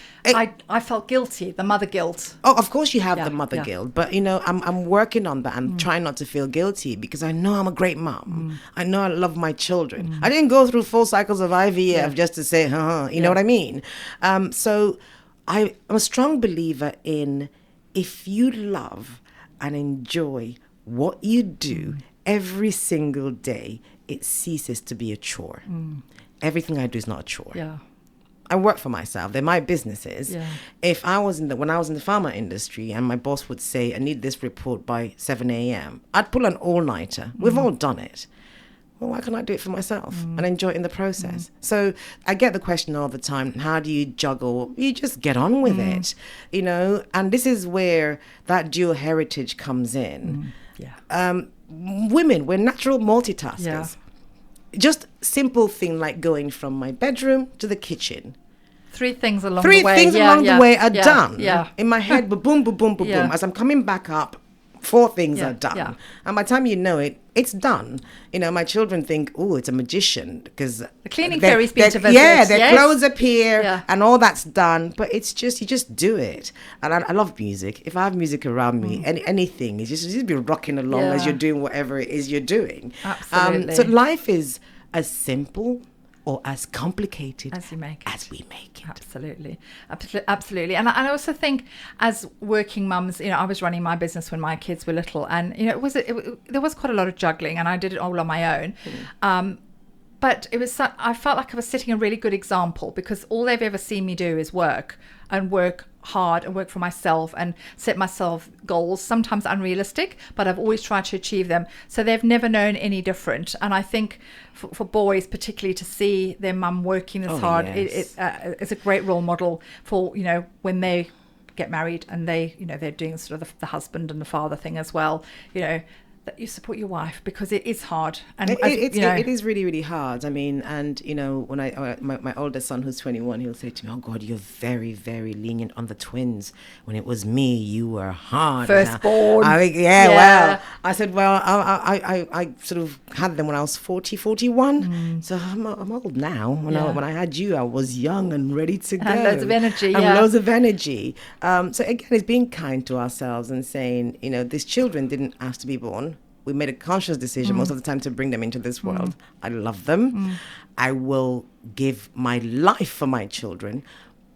Speaker 2: I felt guilty, the mother guilt.
Speaker 3: Oh, of course you have the mother guilt, but I'm working on that. I'm trying not to feel guilty, because I know I'm a great mom. I know I love my children. I didn't go through full cycles of IVF just to say, you know what I mean? So I'm a strong believer in, if you love and enjoy what you do every single day, it ceases to be a chore. Everything I do is not a chore.
Speaker 2: Yeah.
Speaker 3: I work for myself. They're my businesses. Yeah. If I was when I was in the pharma industry and my boss would say, I need this report by 7 a.m., I'd pull an all-nighter. We've all done it. Well, why can't I do it for myself and enjoy it in the process? So I get the question all the time, how do you juggle? You just get on with it, and this is where that dual heritage comes in. Women, we're natural multitaskers. Just simple thing like going from my bedroom to the kitchen.
Speaker 2: Three things along the
Speaker 3: way are done. In my head, boom, boom, boom, boom, boom. As I'm coming back up, 4 things are done. And by the time you know it, it's done. My children think, oh, it's a magician, because
Speaker 2: the cleaning fairy's been to visit.
Speaker 3: Yeah, their clothes appear and all that's done. But it's just, you just do it. And I love music. If I have music around me, anything, it's just be rocking along as you're doing whatever it is you're doing.
Speaker 2: Absolutely.
Speaker 3: So life is as simple or as complicated
Speaker 2: as we make it. Absolutely. And I also think, as working mums, I was running my business when my kids were little, and there was quite a lot of juggling, and I did it all on my own. But I felt like I was setting a really good example, because all they've ever seen me do is work hard and work for myself and set myself goals, sometimes unrealistic, but I've always tried to achieve them. So they've never known any different. And I think for boys particularly, to see their mum working this hard, it's a great role model for, when they get married and they're doing sort of the husband and the father thing as well, that you support your wife, because it is hard, and it is
Speaker 3: really, really hard. I mean, and when my oldest son, who's 21, he'll say to me, "Oh God, you're very, very lenient on the twins. When it was me, you were hard."
Speaker 2: Firstborn.
Speaker 3: Well, I said, well, I sort of had them when I was 41. So I'm old now. When I had you, I was young and ready to go,
Speaker 2: and loads of energy.
Speaker 3: So again, it's being kind to ourselves and saying, these children didn't ask to be born. We made a conscious decision most of the time to bring them into this world. I love them. I will give my life for my children.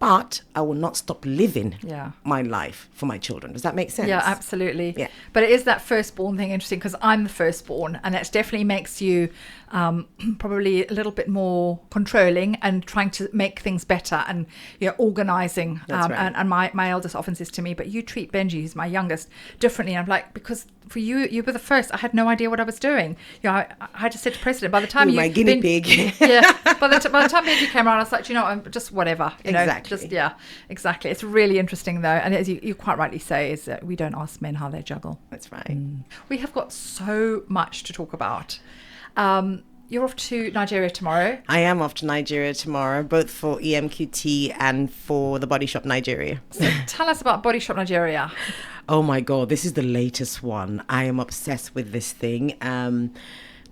Speaker 3: but I will not stop living
Speaker 2: Yeah.
Speaker 3: my life for my children. Does that make sense?
Speaker 2: Yeah, absolutely.
Speaker 3: Yeah.
Speaker 2: But it is that firstborn thing interesting, because I'm the firstborn, and that definitely makes you probably a little bit more controlling and trying to make things better and, you know, organizing.
Speaker 3: That's right.
Speaker 2: And my eldest often says to me, but you treat Benji, who's my youngest, differently. And I'm like, because for you were the first. I had no idea what I was doing. You know, I had to set a precedent. By the time
Speaker 3: You're my guinea pig.
Speaker 2: Yeah. By the time Benji came around, I was like, you know, I'm just whatever. You know,
Speaker 3: Exactly.
Speaker 2: just, yeah, exactly. It's really interesting, though. And as you quite rightly say, is that we don't ask men how they juggle.
Speaker 3: That's right.
Speaker 2: We have got so much to talk about. You're off to Nigeria tomorrow.
Speaker 3: I am off to Nigeria tomorrow, both for EMQT and for the Body Shop Nigeria.
Speaker 2: So tell us about Body Shop Nigeria.
Speaker 3: Oh my God, this is the latest one. I am obsessed with this thing.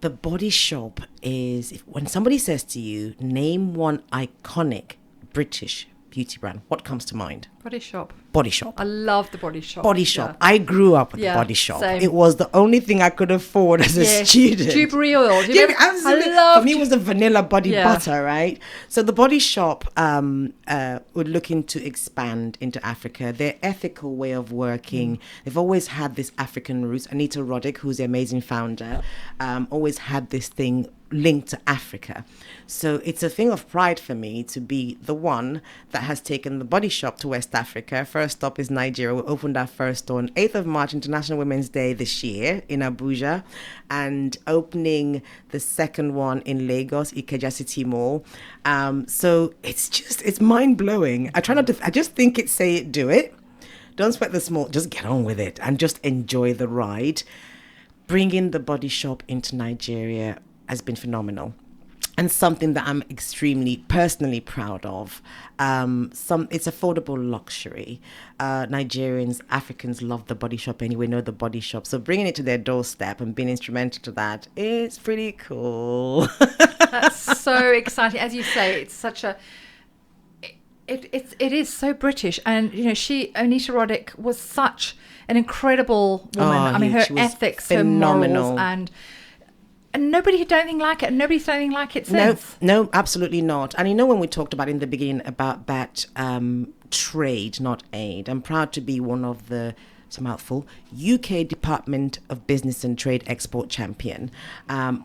Speaker 3: The Body Shop is, when somebody says to you, name one iconic British beauty brand, what comes to mind?
Speaker 2: Body Shop.
Speaker 3: Body Shop.
Speaker 2: I love the Body Shop.
Speaker 3: Body Shop.
Speaker 2: Yeah.
Speaker 3: I grew up with
Speaker 2: Yeah,
Speaker 3: the Body Shop.
Speaker 2: same.
Speaker 3: It was the only thing I could afford as a student.
Speaker 2: Jubilee oil. Do you
Speaker 3: Yeah,
Speaker 2: remember?
Speaker 3: absolutely.
Speaker 2: I love
Speaker 3: For me, it was the vanilla body
Speaker 2: Yeah.
Speaker 3: butter, right? So the Body Shop were looking to expand into Africa. Their ethical way of working, they've always had this African roots. Anita Roddick, who's the amazing founder, always had this thing linked to Africa. So it's a thing of pride for me to be the one that has taken the Body Shop to West Africa. First stop is Nigeria. We opened our first store on 8th of March, International Women's Day this year in Abuja, and opening the second one in Lagos, Ikeja City Mall. So it's mind-blowing. I just think it's say it, do it. Don't sweat the small, just get on with it and just enjoy the ride. Bringing the Body Shop into Nigeria has been phenomenal, and something that I'm extremely personally proud of. It's affordable luxury. Nigerians, Africans love the Body Shop anyway, know the Body Shop. So bringing it to their doorstep and being instrumental to that is pretty cool.
Speaker 2: That's so exciting. As you say, it's such a... It is so British. And, you know, Anita Roddick was such an incredible woman. I mean, her
Speaker 3: she was
Speaker 2: ethics, her
Speaker 3: phenomenal.
Speaker 2: morals, and nobody had done anything like it, and nobody's done anything like it since.
Speaker 3: No, absolutely not. And you know, when we talked about in the beginning about that trade, not aid, I'm proud to be one of the, it's a mouthful, UK Department of Business and Trade Export Champion,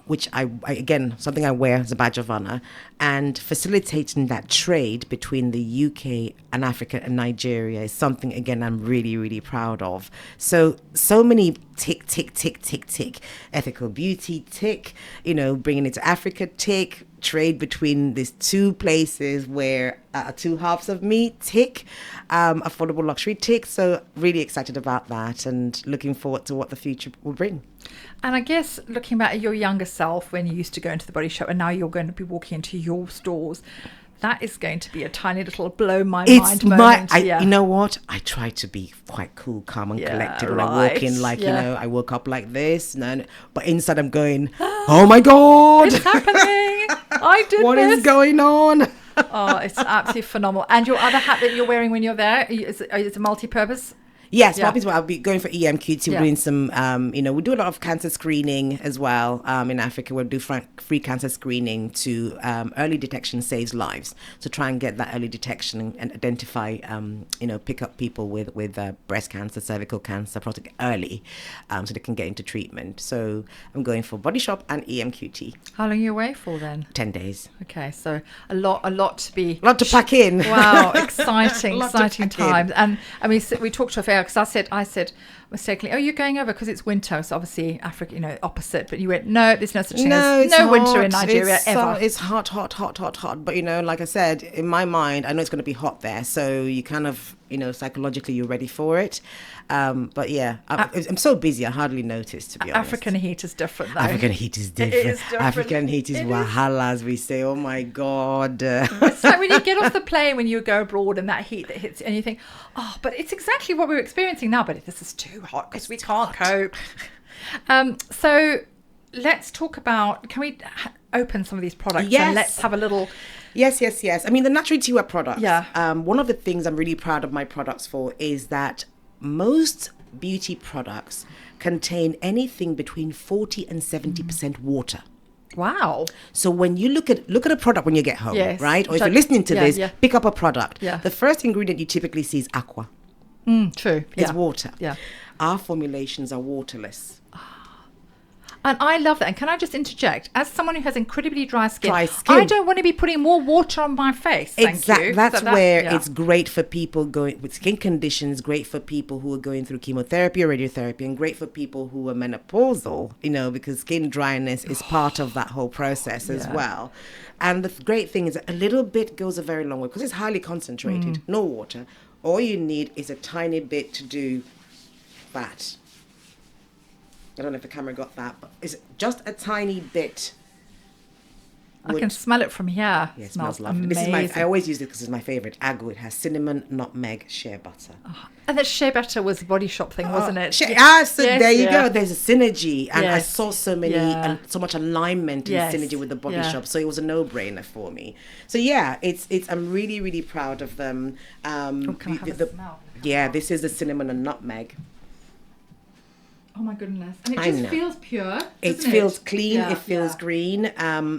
Speaker 3: which I again, something I wear as a badge of honor, and facilitating that trade between the UK and Africa and Nigeria is something, again, I'm really, really proud of. So many tick, tick, tick, tick, tick. Ethical beauty, tick, you know, bringing it to Africa, tick. Trade between these two places where two halves of me, tick. Affordable luxury, tick. So really excited about that and looking forward to what the future will bring.
Speaker 2: And I guess looking back at your younger self when you used to go into the Body Shop, and now you're going to be walking into your stores, that is going to be a tiny little blow my mind moment.
Speaker 3: You know what? I try to be quite cool, calm and collected when I walk in. Like, you know, I woke up like this. But inside I'm going, oh my God.
Speaker 2: It's happening. I did
Speaker 3: What
Speaker 2: this.
Speaker 3: is going on?
Speaker 2: Oh, it's absolutely phenomenal. And your other hat that you're wearing when you're there, is it multi-purpose?
Speaker 3: Yes,
Speaker 2: Yeah.
Speaker 3: I'll be going for EMQT. We're doing some, we do a lot of cancer screening as well. In Africa, we'll do free cancer screening to early detection saves lives. So try and get that early detection and identify, pick up people with breast cancer, cervical cancer, prostate early, so they can get into treatment. So I'm going for Body Shop and EMQT.
Speaker 2: How long are you away for then?
Speaker 3: 10 days.
Speaker 2: Okay, so a lot to be...
Speaker 3: A lot to pack in.
Speaker 2: Wow, exciting
Speaker 3: Lot to pack
Speaker 2: times.
Speaker 3: in.
Speaker 2: And I mean, we talked to a fair, because I said mistakenly, oh, you're going over because it's winter. So obviously Africa, opposite. But you went, no, there's no such thing as no winter in Nigeria ever.
Speaker 3: It's hot. But, like I said, in my mind, I know it's going to be hot there. So you kind of, psychologically you're ready for it. But yeah, I'm so busy, I hardly notice, to be honest.
Speaker 2: African heat is different though.
Speaker 3: African heat is different.
Speaker 2: It is different.
Speaker 3: African heat is wahala, as we say. Oh my God.
Speaker 2: It's like when you get off the plane, when you go abroad and that heat that hits, and you think, oh, but it's exactly what we're experiencing now, but this is too hot because we can't cope. So let's talk about, can we open some of these products?
Speaker 3: Yes.
Speaker 2: And let's have a little...
Speaker 3: Yes. I mean, the Naturally Tiwa products.
Speaker 2: Yeah.
Speaker 3: One of the things I'm really proud of my products for is that most beauty products contain anything between 40 and 70% water.
Speaker 2: Wow.
Speaker 3: So when you look at a product when you get home,
Speaker 2: Yes.
Speaker 3: right? Or if you're listening to this,
Speaker 2: yeah.
Speaker 3: pick up a product.
Speaker 2: Yeah.
Speaker 3: The first ingredient you typically see is aqua.
Speaker 2: True.
Speaker 3: It's
Speaker 2: Yeah.
Speaker 3: water.
Speaker 2: Yeah.
Speaker 3: Our formulations are waterless.
Speaker 2: And I love that. And can I just interject? As someone who has incredibly dry skin,
Speaker 3: I
Speaker 2: don't want to be putting more water on my face. Thank
Speaker 3: Exactly.
Speaker 2: you.
Speaker 3: That's
Speaker 2: So
Speaker 3: where
Speaker 2: yeah.
Speaker 3: it's great for people going with skin conditions, great for people who are going through chemotherapy or radiotherapy, and great for people who are menopausal, because skin dryness is part of that whole process as well. And the great thing is that a little bit goes a very long way because it's highly concentrated, no water. All you need is a tiny bit to do that. I don't know if the camera got that, but it's just a tiny bit.
Speaker 2: I can smell it from here.
Speaker 3: Yeah, it
Speaker 2: smells
Speaker 3: smells lovely.
Speaker 2: amazing.
Speaker 3: This is I always use it because it's my favorite. Agu. It has cinnamon, nutmeg, shea butter.
Speaker 2: And that shea butter was the Body Shop thing, wasn't it?
Speaker 3: So
Speaker 2: Yes,
Speaker 3: there you
Speaker 2: yeah.
Speaker 3: go. There's a synergy, and I
Speaker 2: Yes.
Speaker 3: saw so many and so much alignment and
Speaker 2: Yes.
Speaker 3: synergy with the Body
Speaker 2: Yeah.
Speaker 3: Shop. So it was a no-brainer for me. So yeah, it's. I'm really, really proud of them.
Speaker 2: Can I have a smell?
Speaker 3: Yeah, this is the cinnamon and nutmeg.
Speaker 2: Oh my goodness. And it
Speaker 3: I
Speaker 2: just
Speaker 3: know.
Speaker 2: feels pure.
Speaker 3: It
Speaker 2: doesn't
Speaker 3: feels clean.
Speaker 2: Yeah,
Speaker 3: It feels
Speaker 2: yeah.
Speaker 3: green.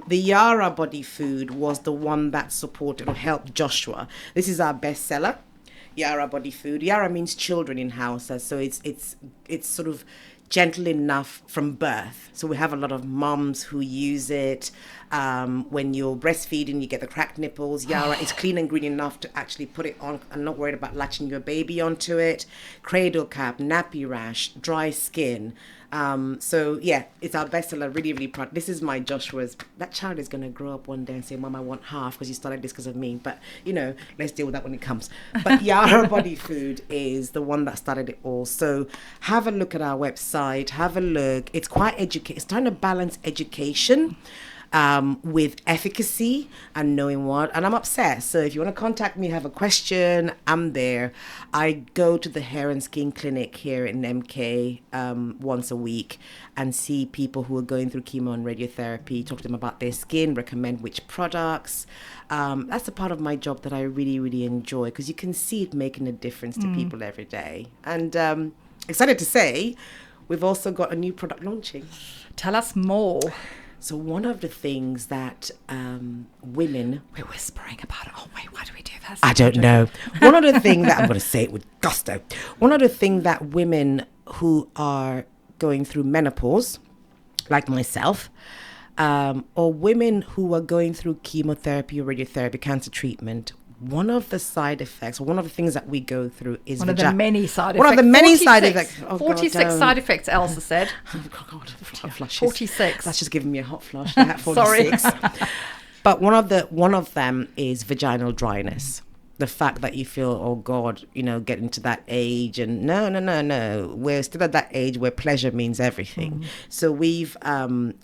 Speaker 3: The Yara body food was the one that supported or helped Joshua. This is our bestseller, Yara body food. Yara means children in Hausa, so it's sort of gentle enough from birth. So we have a lot of moms who use it. When you're breastfeeding, you get the cracked nipples. Yara is clean and green enough to actually put it on and not worried about latching your baby onto it. Cradle cap, nappy rash, dry skin. So yeah, it's our bestseller. Really, really proud. This is my Joshua's. That child is going to grow up one day and say, "Mom, I want half because you started this because of me." But let's deal with that when it comes. But Yara Body Food is the one that started it all. So have a look at our website. Have a look. It's quite It's trying to balance education with efficacy and knowing what. And I'm obsessed. So if you want to contact me, have a question, I'm there. I go to the hair and skin clinic here in MK once a week and see people who are going through chemo and radiotherapy, talk to them about their skin, recommend which products. That's a part of my job that I really, really enjoy because you can see it making a difference to people every day. And excited to say, we've also got a new product launching.
Speaker 2: Tell us more.
Speaker 3: So one of the things that women...
Speaker 2: We're whispering about it. Oh, wait, why do we do that?
Speaker 3: I don't know. One of the things that... I'm going to say it with gusto. One of the things that women who are going through menopause, like myself, or women who are going through chemotherapy or radiotherapy, cancer treatment, one of the side effects, one of the things that we go through is...
Speaker 2: One of the many side effects.
Speaker 3: One of the many side effects. Oh,
Speaker 2: 46 side effects, Elsa said.
Speaker 3: Oh, God, hot flushes.
Speaker 2: 46.
Speaker 3: That's just giving me a hot flush. That 46.
Speaker 2: Sorry.
Speaker 3: But one of them is vaginal dryness. The fact that you feel, oh God, getting to that age, and no, we're still at that age where pleasure means everything. So we've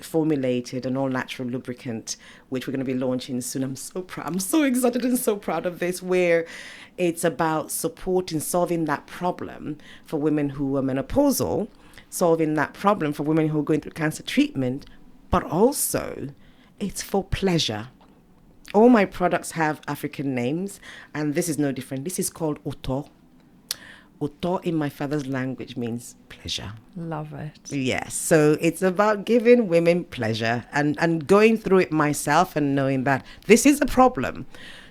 Speaker 3: formulated an all-natural lubricant, which we're going to be launching soon. I'm so proud. I'm so excited and so proud of this, where it's about solving that problem for women who are menopausal, solving that problem for women who are going through cancer treatment, but also it's for pleasure. All my products have African names, and this is no different. This is called Oto. Oto in my father's language means pleasure.
Speaker 2: Love it.
Speaker 3: Yes. So it's about giving women pleasure and going through it myself and knowing that this is a problem.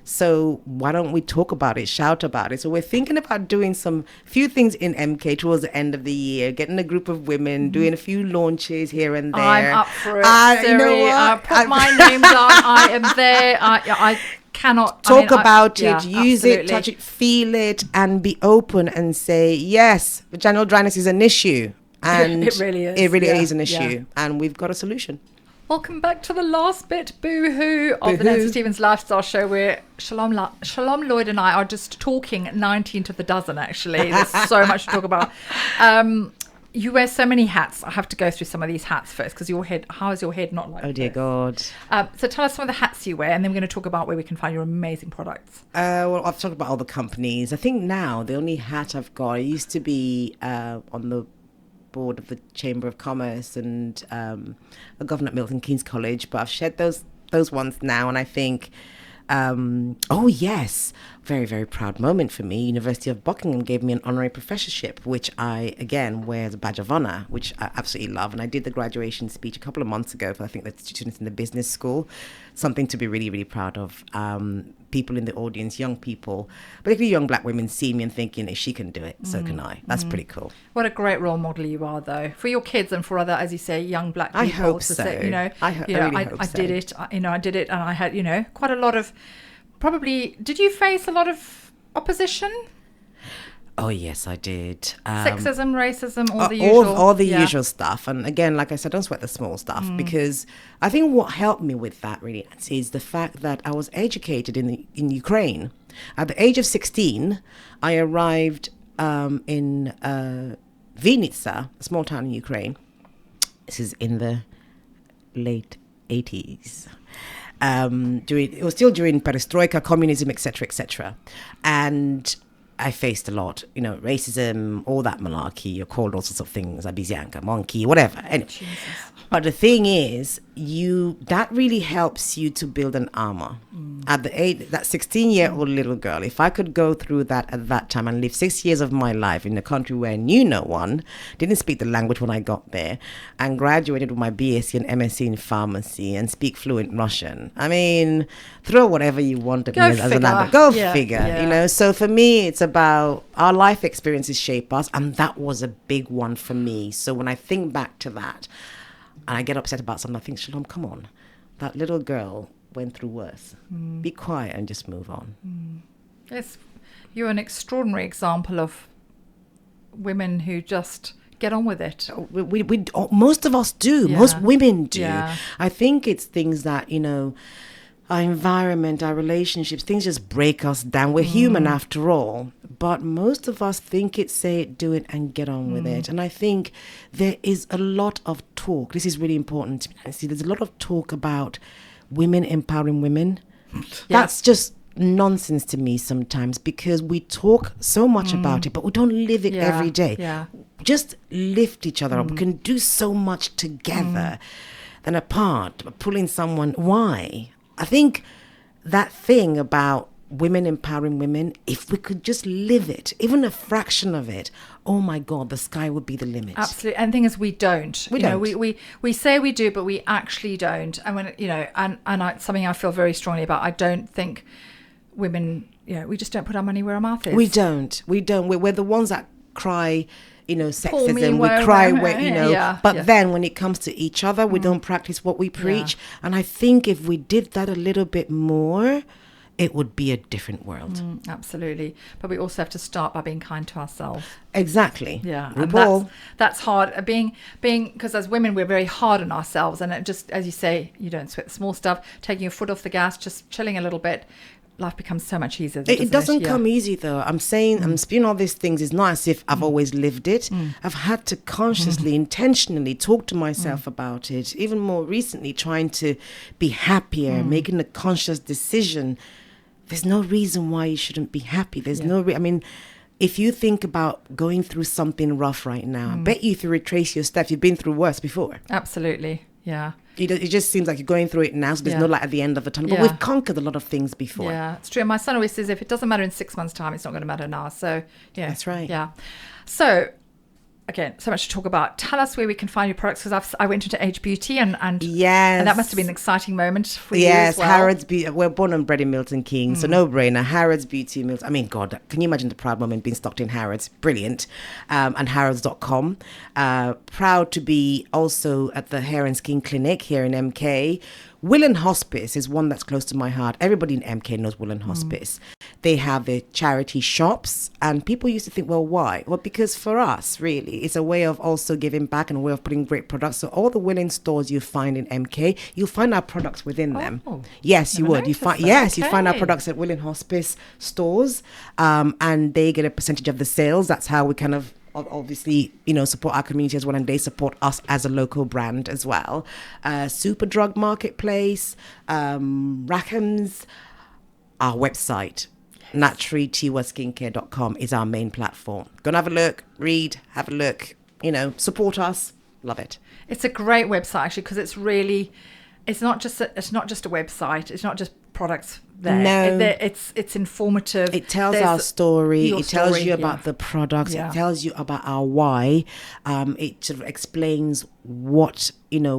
Speaker 3: So why don't we talk about it, shout about it? So we're thinking about doing few things in MK towards the end of the year, getting a group of women, doing a few launches here and there.
Speaker 2: I'm up for it.
Speaker 3: You know what?
Speaker 2: I put my name down. I am there. I cannot
Speaker 3: talk about it, use
Speaker 2: absolutely.
Speaker 3: it, touch it, feel it, and be open and say, yes, vaginal dryness is an issue. And
Speaker 2: it really is.
Speaker 3: It really
Speaker 2: Yeah,
Speaker 3: is an issue.
Speaker 2: yeah.
Speaker 3: And we've got a solution.
Speaker 2: Welcome back to the last bit, boo-hoo, of the Nancy Stevens Lifestyle Show, where Shalom Lloyd and I are just talking 19 to the dozen, actually. There's so much to talk about. You wear so many hats. I have to go through some of these hats first, because how is your head not like
Speaker 3: Oh, dear
Speaker 2: this?
Speaker 3: God.
Speaker 2: So tell us some of the hats you wear, and then we're going to talk about where we can find your amazing products.
Speaker 3: Well, I've talked about all the companies. I think now the only hat I've got, I used to be on the board of the Chamber of Commerce and a governor at Milton Keynes College, but I've shed those ones now, and I think oh yes, very, very proud moment for me. University of Buckingham gave me an honorary professorship, which I, again, wear as a badge of honor, which I absolutely love. And I did the graduation speech a couple of months ago for, I think, the students in the business school. Something to be really, really proud of. People in the audience, young people, particularly young black women, see me and think, if she can do it, so can I. That's pretty cool.
Speaker 2: What a great role model you are, though, for your kids and for other, as you say, young black people.
Speaker 3: I hope
Speaker 2: to
Speaker 3: so.
Speaker 2: say,
Speaker 3: I really hope so.
Speaker 2: did it. I did it, and I had, quite a lot of. Probably, did you face a lot of opposition?
Speaker 3: Oh, yes, I did.
Speaker 2: Sexism, racism, all the usual.
Speaker 3: All the usual stuff. And again, like I said, don't sweat the small stuff, because I think what helped me with that really is the fact that I was educated in Ukraine. At the age of 16, I arrived in Vinnytsia, a small town in Ukraine. This is in the late 80s. It was still during perestroika, communism, etc., and I faced a lot, racism, all that malarkey. You're called all sorts of things, abizyanka, monkey, whatever. Anyway, but the thing is, that really helps you to build an armor. At the age, that 16-year-old little girl, if I could go through that at that time and live 6 years of my life in a country where I knew no one, didn't speak the language when I got there, and graduated with my BSc and MSc in pharmacy and speak fluent Russian. I mean, throw whatever you want at me as an adult. Go figure. So for me, it's about our life experiences shape us, and that was a big one for me. So when I think back to that, and I get upset about something, I think, Shalom, come on. That little girl went through worse. Be quiet and just move on.
Speaker 2: Yes, you're an extraordinary example of women who just get on with it.
Speaker 3: We most of us do. Yeah. Most women do.
Speaker 2: Yeah.
Speaker 3: I think it's things that, our environment, our relationships, things just break us down. We're human after all. But most of us think it, say it, do it, and get on with it. And I think there is a lot of talk. This is really important to me. I see there's a lot of talk about women empowering women. Yeah. That's just nonsense to me sometimes, because we talk so much about it, but we don't live it every day.
Speaker 2: Yeah.
Speaker 3: Just lift each other up. We can do so much together than apart. Pulling someone, why? I think that thing about women empowering women, if we could just live it, even a fraction of it, oh my God, the sky would be the limit.
Speaker 2: Absolutely. And the thing is, we don't. We say we do, but we actually don't. And when and something I feel very strongly about, I don't think women, we just don't put our money where our mouth is.
Speaker 3: We don't. We're the ones that cry, sexism, we cry, but then when it comes to each other, we don't practice what we preach. Yeah. And I think if we did that a little bit more, it would be a different world.
Speaker 2: Absolutely. But we also have to start by being kind to ourselves.
Speaker 3: Exactly.
Speaker 2: Yeah. And that's hard. Being because as women, we're very hard on ourselves. And it just, as you say, you don't sweat the small stuff, taking your foot off the gas, just chilling a little bit. Life becomes so much easier.
Speaker 3: It doesn't come easy, though. I'm saying, I'm spewing all these things. It's not as if I've always lived it. I've had to consciously, intentionally talk to myself about it. Even more recently, trying to be happier, making a conscious decision. There's no reason why you shouldn't be happy. There's if you think about going through something rough right now, I bet you if you retrace your steps, you've been through worse before.
Speaker 2: Absolutely. Yeah.
Speaker 3: It just seems like you're going through it now, so there's no light at the end of the tunnel. But we've conquered a lot of things before.
Speaker 2: Yeah, it's true. My son always says, if it doesn't matter in 6 months' time, it's not going to matter now. So, yeah.
Speaker 3: That's right.
Speaker 2: Yeah. So, again, so much to talk about. Tell us where we can find your products, because I went into Age Beauty and
Speaker 3: yes,
Speaker 2: and that must have been an exciting moment for you as well.
Speaker 3: Harrods Beauty. We're born and bred in Milton Keynes, so no brainer. Harrods Beauty, Milton. I mean, God, can you imagine the proud moment being stocked in Harrods? Brilliant. And Harrods.com. Proud to be also at the Hair and Skin Clinic here in MK. Willen Hospice is one that's close to my heart. Everybody in MK knows Willen Hospice. They have their charity shops, and people used to think, well, why? Well, because for us, really, it's a way of also giving back and a way of putting great products. So all the Willen stores you find in MK, you'll find our products within them. Yes, you would. You find our products at Willen Hospice stores, and they get a percentage of the sales. That's how we kind of obviously, support our community as well, and they support us as a local brand as well. Superdrug Marketplace, Rackham's, our website, naturally.tiwaskincare.com is our main platform. Go and have a look, read, have a look, support us. Love it.
Speaker 2: It's a great website, actually, because it's not just a website. It's not just products there.
Speaker 3: No.
Speaker 2: It's informative.
Speaker 3: It tells
Speaker 2: There's
Speaker 3: our story.
Speaker 2: your
Speaker 3: It tells
Speaker 2: story,
Speaker 3: you about the products.
Speaker 2: Yeah.
Speaker 3: It tells you about our why. It sort of explains what,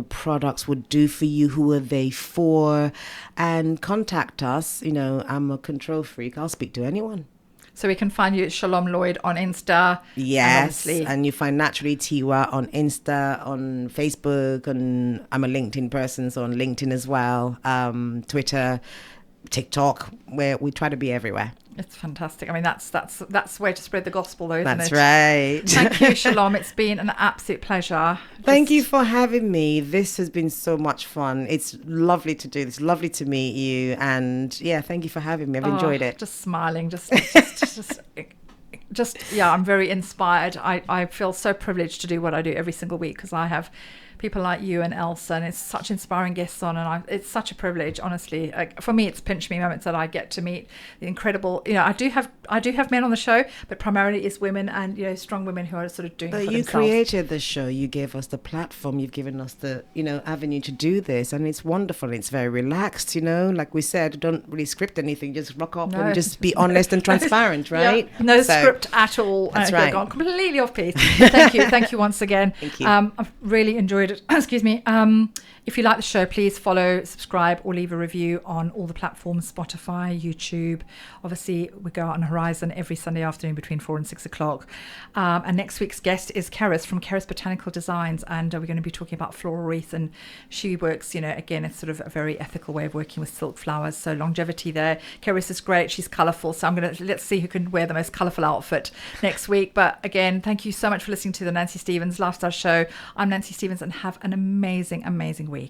Speaker 3: products would do for you, who are they for, and contact us. I'm a control freak. I'll speak to anyone.
Speaker 2: So we can find you at Shalom Lloyd on Insta.
Speaker 3: Yes, and you find Naturally Tiwa on Insta, on Facebook, and I'm a LinkedIn person, so on LinkedIn as well, Twitter, TikTok, where we try to be everywhere.
Speaker 2: It's fantastic. I mean, that's the way to spread the gospel, though, isn't it?
Speaker 3: That's right.
Speaker 2: Thank you, Shalom. It's been an absolute pleasure.
Speaker 3: Thank you for having me. This has been so much fun. It's lovely to do this. Lovely to meet you. And yeah, thank you for having me. I've enjoyed it.
Speaker 2: Just smiling. Yeah, I'm very inspired. I feel so privileged to do what I do every single week because I have people like you and Elsa, and it's such inspiring guests on, and it's such a privilege, honestly. For me, it's pinch me moments that I get to meet the incredible. I do have men on the show, but primarily it's women and strong women who are sort of doing it for themselves.
Speaker 3: But you created the show. You gave us the platform. You've given us the avenue to do this, and it's wonderful. It's very relaxed. Like we said, don't really script anything. Just rock up and just be honest and transparent, right?
Speaker 2: Yeah, no script at all.
Speaker 3: That's right.
Speaker 2: Gone completely off piece. Thank you once again.
Speaker 3: Thank you.
Speaker 2: I've really enjoyed it. Excuse me. If you like the show, please follow, subscribe, or leave a review on all the platforms, Spotify, YouTube. Obviously, we go out on Horizon every Sunday afternoon between 4 and 6 o'clock. And next week's guest is Keris from Keris Botanical Designs, and we're going to be talking about floral wreath. And she works, again, it's sort of a very ethical way of working with silk flowers. So longevity there. Keris is great. She's colourful. So let's see who can wear the most colourful outfit next week. But again, thank you so much for listening to the Nancy Stevens Lifestyle Show. I'm Nancy Stevens, and have an amazing, amazing week.